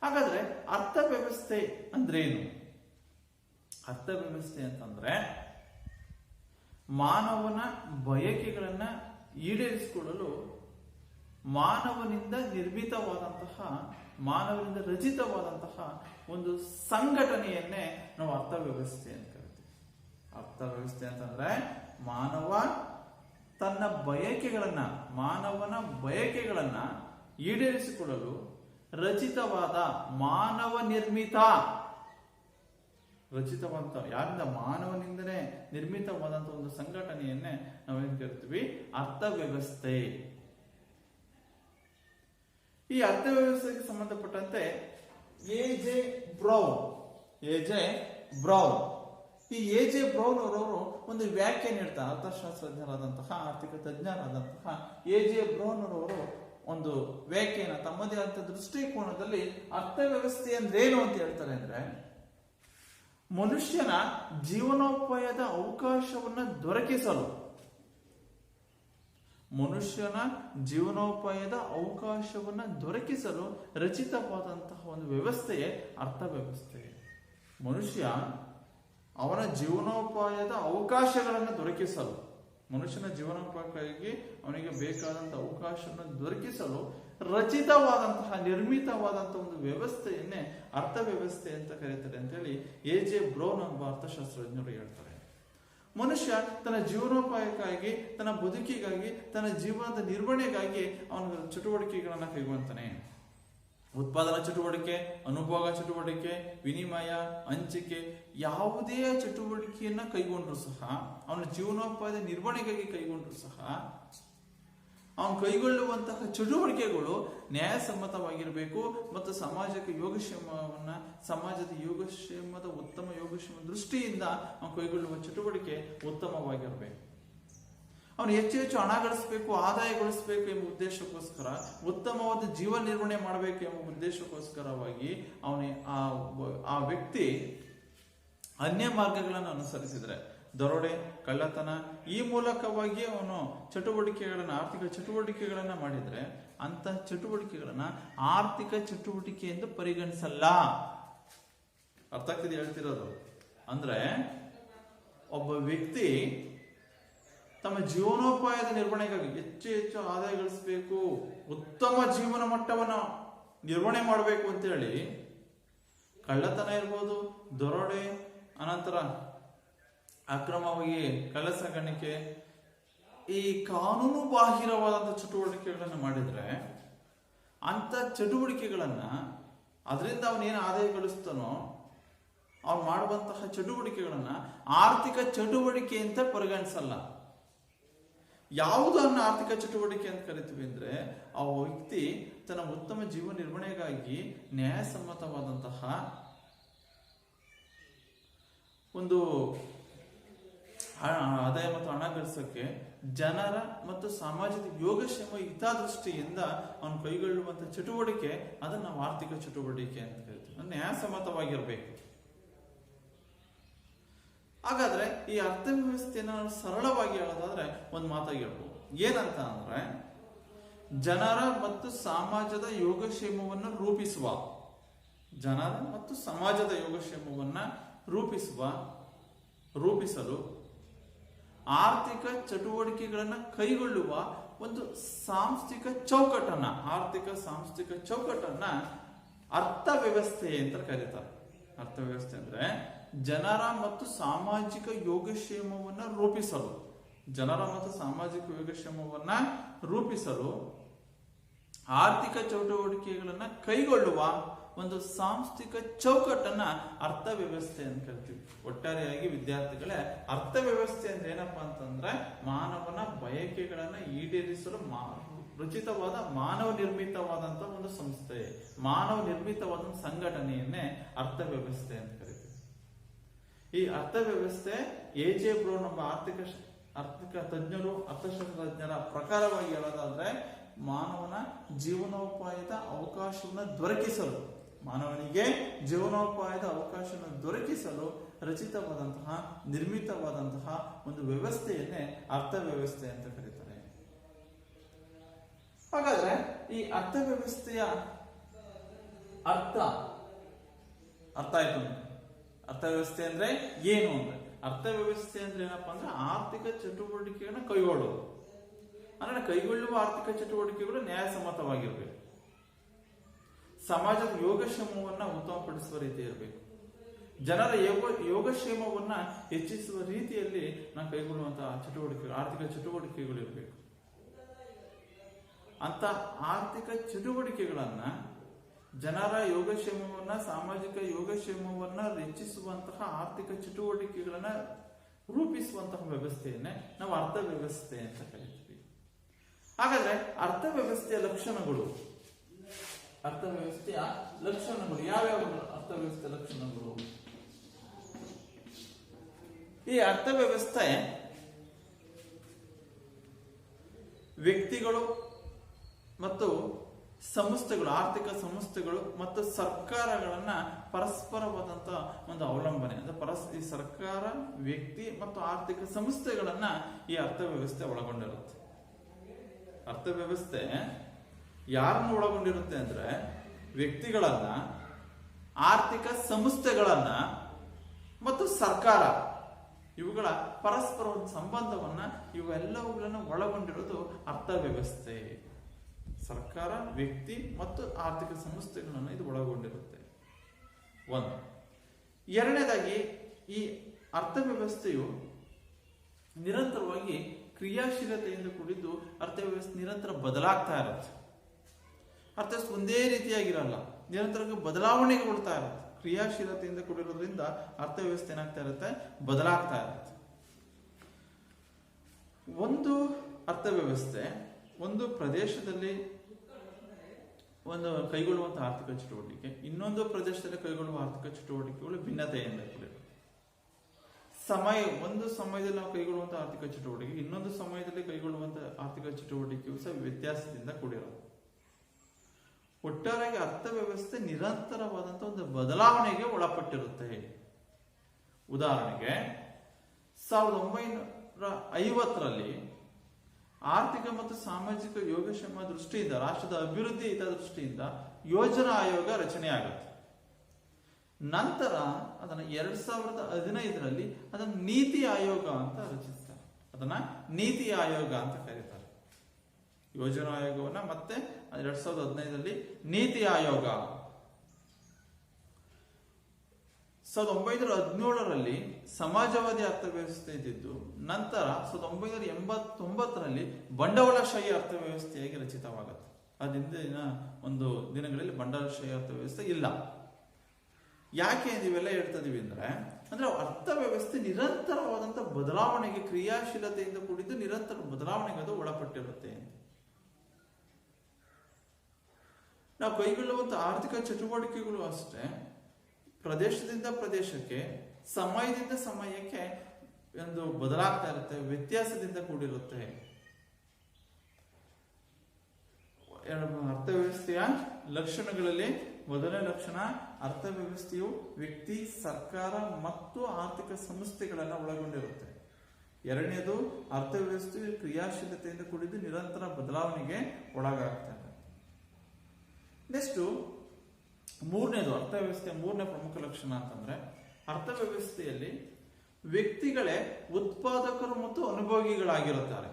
ಹಾಗಾದ್ರೆ ಅರ್ಥವ್ಯವಸ್ಥೆ ಅಂದ್ರೇನು? ಅರ್ಥವ್ಯವಸ್ಥೆ ಅಂತಂದ್ರೆ ಮಾನವನ ಬಯಕೆಗಳನ್ನ ಈಡೇರಿಸಿಕೊಳ್ಳಲು ಮಾನವನಿಂದ ನಿರ್ಮಿತವಾದಂತಹ, ಮಾನವನಿಂದ ರಚಿತವಾದಂತಹ ಒಂದು ಸಂಘಟನೆಯನ್ನೇ ನಾವು ಅರ್ಥವ್ಯವಸ್ಥೆ ಅಂತ ಕರಿತೀವಿ. ಅರ್ಥವ್ಯವಸ್ಥೆ ಅಂತಂದ್ರೆ ಮಾನವ ತನ್ನ ಮಾನವನ ಬಯಕೆಗಳನ್ನ ಈಡೇರಿಸಿಕೊಳ್ಳಲು ರಚಿತವಾದ, ಮಾನವ ನಿರ್ಮಿತ, ಯಾರಿಂದ ಮಾನವನಿಂದಲೇ ನಿರ್ಮಿತವಾದಂತಹ ಒಂದು ಸಂಘಟನೆಯನ್ನೇ ನಾವೇನ್ ಕರಿತೀವಿ, ಅರ್ಥವ್ಯವಸ್ಥೆ. ಈ ಅರ್ಥವ್ಯವಸ್ಥೆಗೆ ಸಂಬಂಧಪಟ್ಟಂತೆ ಎ.ಜೆ. ಬ್ರೌನ್ ಅವರವರು ಒಂದು ವ್ಯಾಖ್ಯಾನ ನೀಡ್ತಾರೆ. ಅರ್ಥಶಾಸ್ತ್ರಜ್ಞರಾದಂತಹ, ಆರ್ಥಿಕ ತಜ್ಞರಾದಂತಹ ಎ.ಜೆ. ಬ್ರೌನ್ ಅವರವರು ಒಂದು ವ್ಯಾಖ್ಯಾನ, ತಮ್ಮದೇ ಆದ ದೃಷ್ಟಿಕೋನದಲ್ಲಿ ಅರ್ಥವ್ಯವಸ್ಥೆ ಅಂದ್ರೇನು ಅಂತ ಹೇಳ್ತಾರೆ ಅಂದ್ರೆ, ಮನುಷ್ಯನ ಜೀವನೋಪಾಯದ ಅವಕಾಶವನ್ನ ದೊರಕಿಸಲು ರಚಿತವಾದಂತಹ ಒಂದು ವ್ಯವಸ್ಥೆಯೇ ಅರ್ಥವ್ಯವಸ್ಥೆ. ಮನುಷ್ಯ ಅವನ ಜೀವನೋಪಾಯದ ಅವಕಾಶಗಳನ್ನು ದೊರಕಿಸಲು, ಮನುಷ್ಯನ ಜೀವನೋಪಾಯಕ್ಕಾಗಿ ಅವನಿಗೆ ಬೇಕಾದಂತಹ ಅವಕಾಶವನ್ನು ದೊರಕಿಸಲು ರಚಿತವಾದಂತಹ, ನಿರ್ಮಿತವಾದಂತಹ ಒಂದು ವ್ಯವಸ್ಥೆಯನ್ನೇ ಅರ್ಥವ್ಯವಸ್ಥೆ ಅಂತ ಕರೀತಾರೆ ಅಂತ ಹೇಳಿ ಎ.ಜೆ. ಬ್ರೌನ್ ಎಂಬ ಅರ್ಥಶಾಸ್ತ್ರಜ್ಞರು ಹೇಳ್ತಾರೆ. ಮನುಷ್ಯ ತನ್ನ ಜೀವನೋಪಾಯಕ್ಕಾಗಿ, ತನ್ನ ಬದುಕಿಗಾಗಿ, ತನ್ನ ಜೀವನದ ನಿರ್ವಹಣೆಗಾಗಿ ಅವನ ಚಟುವಟಿಕೆಗಳನ್ನ ಕೈಗೊಳ್ತಾನೆ. ಉತ್ಪಾದನಾ ಚಟುವಟಿಕೆ, ಅನುಭೋಗ ಚಟುವಟಿಕೆ, ವಿನಿಮಯ, ಹಂಚಿಕೆ, ಯಾವುದೇ ಚಟುವಟಿಕೆಯನ್ನ ಕೈಗೊಂಡ್ರು ಸಹ, ಅವನ ಜೀವನೋಪಾಯದ ನಿರ್ವಹಣೆಗಾಗಿ ಕೈಗೊಂಡ್ರು ಸಹ, ಅವನು ಕೈಗೊಳ್ಳುವಂತಹ ಚಟುವಟಿಕೆಗಳು ನ್ಯಾಯಸಮ್ಮತವಾಗಿರಬೇಕು ಮತ್ತು ಸಮಾಜದ ಉತ್ತಮ ಯೋಗಕ್ಷೇಮ ದೃಷ್ಟಿಯಿಂದ ಅವನು ಕೈಗೊಳ್ಳುವ ಚಟುವಟಿಕೆ ಉತ್ತಮವಾಗಿರಬೇಕು. ಅವನು ಹೆಚ್ಚು ಹಣ ಗಳಿಸಬೇಕು, ಆದಾಯ ಗಳಿಸಬೇಕು ಎಂಬ ಉದ್ದೇಶಕ್ಕೋಸ್ಕರ, ಉತ್ತಮವಾದ ಜೀವನ ನಿರ್ವಹಣೆ ಮಾಡಬೇಕು ಎಂಬ ಉದ್ದೇಶಕ್ಕೋಸ್ಕರವಾಗಿ ಆ ವ್ಯಕ್ತಿ ಅನ್ಯ ಮಾರ್ಗಗಳನ್ನು ಅನುಸರಿಸಿದ್ರೆ, ದರೋಡೆ, ಕಳ್ಳತನ, ಈ ಮೂಲಕವಾಗಿ ಅವನು ಆರ್ಥಿಕ ಚಟುವಟಿಕೆಗಳನ್ನ ಮಾಡಿದ್ರೆ, ಅಂತ ಚಟುವಟಿಕೆಗಳನ್ನ ಆರ್ಥಿಕ ಚಟುವಟಿಕೆ ಎಂದು ಪರಿಗಣಿಸಲ್ಲ. ಅರ್ಥ ಆಗ್ತಿದೆ ಹೇಳ್ತಿರೋದು ಅಂದ್ರೆ, ಒಬ್ಬ ವ್ಯಕ್ತಿ ತಮ್ಮ ಜೀವನೋಪಾಯದ ನಿರ್ವಹಣೆಗಾಗಿ ಹೆಚ್ಚು ಆದಾಯ ಗಳಿಸಬೇಕು, ಉತ್ತಮ ಜೀವನ ಮಟ್ಟವನ್ನು ನಿರ್ವಹಣೆ ಮಾಡಬೇಕು ಅಂತೇಳಿ ಕಳ್ಳತನ ಇರ್ಬೋದು, ದರೋಡೆ, ಅನಂತರ ಅಕ್ರಮವಾಗಿ ಕಳ್ಳ ಸಾಗಾಣಿಕೆ, ಈ ಕಾನೂನು ಬಾಹಿರವಾದಂತಹ ಚಟುವಟಿಕೆಗಳನ್ನು ಮಾಡಿದ್ರೆ, ಅಂತ ಚಟುವಟಿಕೆಗಳನ್ನ, ಅದರಿಂದ ಅವನೇನು ಆದಾಯ ಗಳಿಸ್ತಾನೋ ಅವ್ನು ಮಾಡುವಂತಹ ಚಟುವಟಿಕೆಗಳನ್ನ ಆರ್ಥಿಕ ಚಟುವಟಿಕೆ ಅಂತ ಪರಿಗಣಿಸಲ್ಲ. ಯಾವುದನ್ನ ಆರ್ಥಿಕ ಚಟುವಟಿಕೆ ಅಂತ ಕರಿತೀವಿ ಅಂದ್ರೆ, ಆ ವ್ಯಕ್ತಿ ತನ್ನ ಉತ್ತಮ ಜೀವನ ನಿರ್ವಹಣೆಗಾಗಿ ನ್ಯಾಯಸಮ್ಮತವಾದಂತಹ ಒಂದು ಆದಾಯ ಮತ್ತು ಹಣ ಗಳಿಸೋಕೆ ಜನರ ಮತ್ತು ಸಮಾಜದ ಯೋಗಕ್ಷೇಮ ಹಿತದೃಷ್ಟಿಯಿಂದ ಅವನು ಕೈಗೊಳ್ಳುವಂತಹ ಚಟುವಟಿಕೆ, ಅದನ್ನ ನಾವು ಆರ್ಥಿಕ ಚಟುವಟಿಕೆ ಅಂತ ಕರಿತೀವಿ. ನ್ಯಾಯಸಮ್ಮತವಾಗಿರ್ಬೇಕು. ಹಾಗಾದ್ರೆ ಈ ಅರ್ಥವ್ಯವಸ್ಥೆಯನ್ನು ನಾವು ಸರಳವಾಗಿ ಹೇಳೋದಾದ್ರೆ ಒಂದು ಮಾತಾಗಿ ಹೇಳ್ಬೋದು. ಏನಂತ ಅಂದ್ರೆ, ಜನರ ಮತ್ತು ಸಮಾಜದ ಯೋಗಕ್ಷೇಮವನ್ನು ರೂಪಿಸಲು ಆರ್ಥಿಕ ಚಟುವಟಿಕೆಗಳನ್ನು ಕೈಗೊಳ್ಳುವ ಒಂದು ಆರ್ಥಿಕ ಸಾಂಸ್ಥಿಕ ಚೌಕಟ್ಟನ್ನ ಅರ್ಥವ್ಯವಸ್ಥೆ ಅಂತ ಕರೀತಾರೆ. ಅರ್ಥವ್ಯವಸ್ಥೆ ಅಂದ್ರೆ ಜನರ ಮತ್ತು ಸಾಮಾಜಿಕ ಯೋಗಕ್ಷೇಮವನ್ನು ರೂಪಿಸಲು ಆರ್ಥಿಕ ಚಟುವಟಿಕೆಗಳನ್ನ ಕೈಗೊಳ್ಳುವ ಒಂದು ಸಾಂಸ್ಥಿಕ ಚೌಕಟ್ಟನ್ನ ಅರ್ಥವ್ಯವಸ್ಥೆ ಅಂತ ಕರಿತೀವಿ. ಒಟ್ಟಾರೆಯಾಗಿ ವಿದ್ಯಾರ್ಥಿಗಳೇ, ಅರ್ಥವ್ಯವಸ್ಥೆ ಅಂದ್ರೆ ಏನಪ್ಪಾ ಅಂತಂದ್ರೆ, ಮಾನವನ ಬಯಕೆಗಳನ್ನ ಈಡೇರಿಸಲು ರಚಿತವಾದ, ಮಾನವ ನಿರ್ಮಿತವಾದಂತಹ ಒಂದು ಸಂಸ್ಥೆ, ಮಾನವ ನಿರ್ಮಿತವಾದ ಸಂಘಟನೆಯನ್ನೇ ಅರ್ಥವ್ಯವಸ್ಥೆ ಅಂತ ಕರಿತೀವಿ. ಈ ಅರ್ಥವ್ಯವಸ್ಥೆ ಎ.ಜೆ. ಬ್ರೌನ್ ಎಂಬ ಆರ್ಥಿಕ ಅರ್ಥಶಾಸ್ತ್ರಜ್ಞರ ಪ್ರಕಾರವಾಗಿ ಹೇಳೋದಾದ್ರೆ, ಮಾನವನ ಜೀವನೋಪಾಯದ ಅವಕಾಶವನ್ನು ದೊರಕಿಸಲು ರಚಿತವಾದಂತಹ, ನಿರ್ಮಿತವಾದಂತಹ ಒಂದು ವ್ಯವಸ್ಥೆಯನ್ನೇ ಅರ್ಥವ್ಯವಸ್ಥೆ ಅಂತ ಕರೀತಾರೆ. ಹಾಗಾದ್ರೆ ಈ ಅರ್ಥವ್ಯವಸ್ಥೆಯ ಅರ್ಥ ಆಯ್ತು. ಅರ್ಥವ್ಯವಸ್ಥೆ ಅಂದ್ರೆ ಏನು ಅಂದ್ರೆ, ಅರ್ಥವ್ಯವಸ್ಥೆ ಅಂದ್ರೆ ಏನಪ್ಪಾ ಅಂದ್ರೆ, ಆರ್ಥಿಕ ಚಟುವಟಿಕೆಗಳನ್ನ ಕೈಗೊಳ್ಳೋದು. ಅಂದ್ರೆ ಕೈಗೊಳ್ಳುವ ಆರ್ಥಿಕ ಚಟುವಟಿಕೆಗಳು ನ್ಯಾಯಸಮ್ಮತವಾಗಿರ್ಬೇಕು. ಸಮಾಜದ ಯೋಗಕ್ಷೇಮವನ್ನ ಉತ್ತಮಪಡಿಸುವ ರೀತಿ ಇರಬೇಕು. ಜನರ ಯೋಗಕ್ಷೇಮವನ್ನ ಹೆಚ್ಚಿಸುವ ರೀತಿಯಲ್ಲಿ ನಾವು ಕೈಗೊಳ್ಳುವಂತಹ ಚಟುವಟಿಕೆಗಳು, ಆರ್ಥಿಕ ಚಟುವಟಿಕೆಗಳು ಇರಬೇಕು. ಅಂತ ಆರ್ಥಿಕ ಚಟುವಟಿಕೆಗಳನ್ನ, ಜನರ ಯೋಗಕ್ಷೇಮವನ್ನ, ಸಾಮಾಜಿಕ ಯೋಗಕ್ಷೇಮವನ್ನ ಹೆಚ್ಚಿಸುವಂತಹ ಆರ್ಥಿಕ ಚಟುವಟಿಕೆಗಳನ್ನ ರೂಪಿಸುವಂತಹ ವ್ಯವಸ್ಥೆಯನ್ನೇ ನಾವು ಅರ್ಥವ್ಯವಸ್ಥೆ ಅಂತ ಕರಿತೀವಿ. ಹಾಗಾದ್ರೆ ಅರ್ಥವ್ಯವಸ್ಥೆಯ ಲಕ್ಷಣಗಳು, ಅರ್ಥವ್ಯವಸ್ಥೆಯ ಲಕ್ಷಣಗಳು ಯಾವ್ಯಾವ? ಅರ್ಥವ್ಯವಸ್ಥೆಯ ಲಕ್ಷಣಗಳು, ಈ ಅರ್ಥವ್ಯವಸ್ಥೆ ವ್ಯಕ್ತಿಗಳು ಮತ್ತು ಸಂಸ್ಥೆಗಳು, ಆರ್ಥಿಕ ಸಂಸ್ಥೆಗಳು ಮತ್ತು ಸರ್ಕಾರಗಳನ್ನ ಪರಸ್ಪರವಾದಂತಹ ಒಂದು ಅವಲಂಬನೆ, ಅಂದ್ರೆ ಈ ಸರ್ಕಾರ, ವ್ಯಕ್ತಿ ಮತ್ತು ಆರ್ಥಿಕ ಸಂಸ್ಥೆಗಳನ್ನ ಈ ಅರ್ಥವ್ಯವಸ್ಥೆ ಒಳಗೊಂಡಿರುತ್ತೆ. ಅರ್ಥವ್ಯವಸ್ಥೆ ಯಾರನ್ನು ಒಳಗೊಂಡಿರುತ್ತೆ ಅಂದ್ರೆ ವ್ಯಕ್ತಿಗಳನ್ನ, ಆರ್ಥಿಕ ಸಂಸ್ಥೆಗಳನ್ನ ಮತ್ತು ಸರ್ಕಾರ, ಇವುಗಳ ಪರಸ್ಪರ ಒಂದು ಸಂಬಂಧವನ್ನ, ಇವೆಲ್ಲವುಗಳನ್ನು ಒಳಗೊಂಡಿರೋದು ಅರ್ಥವ್ಯವಸ್ಥೆ. ಸರ್ಕಾರ, ವ್ಯಕ್ತಿ ಮತ್ತು ಆರ್ಥಿಕ ಸಂಸ್ಥೆಗಳನ್ನು ಇದು ಒಳಗೊಂಡಿರುತ್ತೆ. ಒಂದು. ಎರಡನೇದಾಗಿ, ಈ ಅರ್ಥವ್ಯವಸ್ಥೆಯು ನಿರಂತರವಾಗಿ ಕ್ರಿಯಾಶೀಲತೆಯಿಂದ ಕೂಡಿದ್ದು ಅರ್ಥವ್ಯವಸ್ಥೆ ನಿರಂತರ ಬದಲಾಗ್ತಾ ಇರುತ್ತೆ. ಅರ್ಥವ್ಯವಸ್ಥೆ ಒಂದೇ ರೀತಿಯಾಗಿರಲ್ಲ, ನಿರಂತರವಾಗಿ ಬದಲಾವಣೆಗೊಳ್ತಾ ಇರುತ್ತೆ. ಕ್ರಿಯಾಶೀಲತೆಯಿಂದ ಕೂಡಿರೋದ್ರಿಂದ ಅರ್ಥವ್ಯವಸ್ಥೆ ಏನಾಗ್ತಾ ಇರುತ್ತೆ? ಬದಲಾಗ್ತಾ ಇರುತ್ತೆ. ಒಂದು ಅರ್ಥವ್ಯವಸ್ಥೆ ಒಂದು ಪ್ರದೇಶದಲ್ಲಿ ಒಂದು ಕೈಗೊಳ್ಳುವಂತಹ ಆರ್ಥಿಕ ಚಟುವಟಿಕೆ ಇನ್ನೊಂದು ಪ್ರದೇಶದಲ್ಲಿ ಕೈಗೊಳ್ಳುವ ಆರ್ಥಿಕ ಚಟುವಟಿಕೆಗಳು ಭಿನ್ನತೆಯಿಂದ ಕೂಡಿರುತ್ತೆ. ಒಂದು ಸಮಯದಲ್ಲಿ ನಾವು ಕೈಗೊಳ್ಳುವಂತಹ ಆರ್ಥಿಕ ಚಟುವಟಿಕೆ ಇನ್ನೊಂದು ಸಮಯದಲ್ಲಿ ಕೈಗೊಳ್ಳುವಂತಹ ಆರ್ಥಿಕ ಚಟುವಟಿಕೆಯು ಸಹ ವ್ಯತ್ಯಾಸದಿಂದ ಕೂಡಿರುತ್ತೆ. ಒಟ್ಟಾರೆಯಾಗಿ ಅರ್ಥವ್ಯವಸ್ಥೆ ನಿರಂತರವಾದಂತಹ ಒಂದು ಬದಲಾವಣೆಗೆ ಒಳಪಟ್ಟಿರುತ್ತೆ. ಉದಾಹರಣೆಗೆ 1950ರಲ್ಲಿ ಆರ್ಥಿಕ ಮತ್ತು ಸಾಮಾಜಿಕ ಯೋಗಕ್ಷೇಮ ದೃಷ್ಟಿಯಿಂದ, ರಾಷ್ಟ್ರದ ಅಭಿವೃದ್ಧಿ ಹಿತದೃಷ್ಟಿಯಿಂದ ಯೋಜನಾ ಆಯೋಗ ರಚನೆಯಾಗುತ್ತೆ. ನಂತರ ಅದನ್ನ 2015ರಲ್ಲಿ ಅದನ್ನ ನೀತಿ ಆಯೋಗ ಅಂತ ರಚಿಸ್ತಾರೆ. ಅದನ್ನ ನೀತಿ ಆಯೋಗ ಅಂತ ಕರೀತಾರೆ. ಯೋಜನಾ ಆಯೋಗವನ್ನ ಮತ್ತೆ 2015ರಲ್ಲಿ ನೀತಿ ಆಯೋಗ. 1917ರಲ್ಲಿ ಸಮಾಜವಾದಿ ಅರ್ಥವ್ಯವಸ್ಥೆ ಇದ್ದಿದ್ದು, ನಂತರ 1989ರಲ್ಲಿ ಬಂಡವಾಳಶಾಹಿ ಅರ್ಥವ್ಯವಸ್ಥೆಯಾಗಿ ರಚಿತವಾಗುತ್ತೆ. ಅದಿಂದಿನ ಒಂದು ದಿನಗಳಲ್ಲಿ ಬಂಡವಾಳಶಾಹಿ ಅರ್ಥವ್ಯವಸ್ಥೆ ಇಲ್ಲ. ಯಾಕೆ ಇವೆಲ್ಲ ಹೇಳ್ತಿದೀವಿ ಅಂದ್ರೆ ಅರ್ಥವ್ಯವಸ್ಥೆ ನಿರಂತರವಾದಂತ ಬದಲಾವಣೆಗೆ, ಕ್ರಿಯಾಶೀಲತೆಯಿಂದ ಕೂಡಿದ್ದು ನಿರಂತರ ಬದಲಾವಣೆಗೆ ಅದು ಒಳಪಟ್ಟಿರುತ್ತೆ. ನಾವು ಕೈಗೊಳ್ಳುವಂತ ಆರ್ಥಿಕ ಚಟುವಟಿಕೆಗಳು ಅಷ್ಟೇ ಪ್ರದೇಶದಿಂದ ಪ್ರದೇಶಕ್ಕೆ, ಸಮಯದಿಂದ ಸಮಯಕ್ಕೆ ಒಂದು ಬದಲಾಗ್ತಾ ಇರುತ್ತೆ, ವ್ಯತ್ಯಾಸದಿಂದ ಕೂಡಿರುತ್ತೆ. ಅರ್ಥವ್ಯವಸ್ಥೆಯ ಲಕ್ಷಣಗಳಲ್ಲಿ ಮೊದಲನೇ ಲಕ್ಷಣ, ಅರ್ಥವ್ಯವಸ್ಥೆಯು ವ್ಯಕ್ತಿ, ಸರ್ಕಾರ ಮತ್ತು ಆರ್ಥಿಕ ಸಂಸ್ಥೆಗಳೆಲ್ಲ ಒಳಗೊಂಡಿರುತ್ತೆ. ಎರಡನೇದು, ಅರ್ಥವ್ಯವಸ್ಥೆಯು ಕ್ರಿಯಾಶೀಲತೆಯಿಂದ ಕೂಡಿದ್ದು ನಿರಂತರ ಬದಲಾವಣೆಗೆ ಒಳಗಾಗ್ತಾರೆ. ನೆಕ್ಸ್ಟ್ ಮೂರನೇದು, ಅರ್ಥವ್ಯವಸ್ಥೆಯ ಮೂರನೇ ಪ್ರಮುಖ ಲಕ್ಷಣ ಅಂತಂದ್ರೆ, ಅರ್ಥವ್ಯವಸ್ಥೆಯಲ್ಲಿ ವ್ಯಕ್ತಿಗಳೇ ಉತ್ಪಾದಕರು ಮತ್ತು ಅನುಭೋಗಿಗಳಾಗಿರುತ್ತಾರೆ.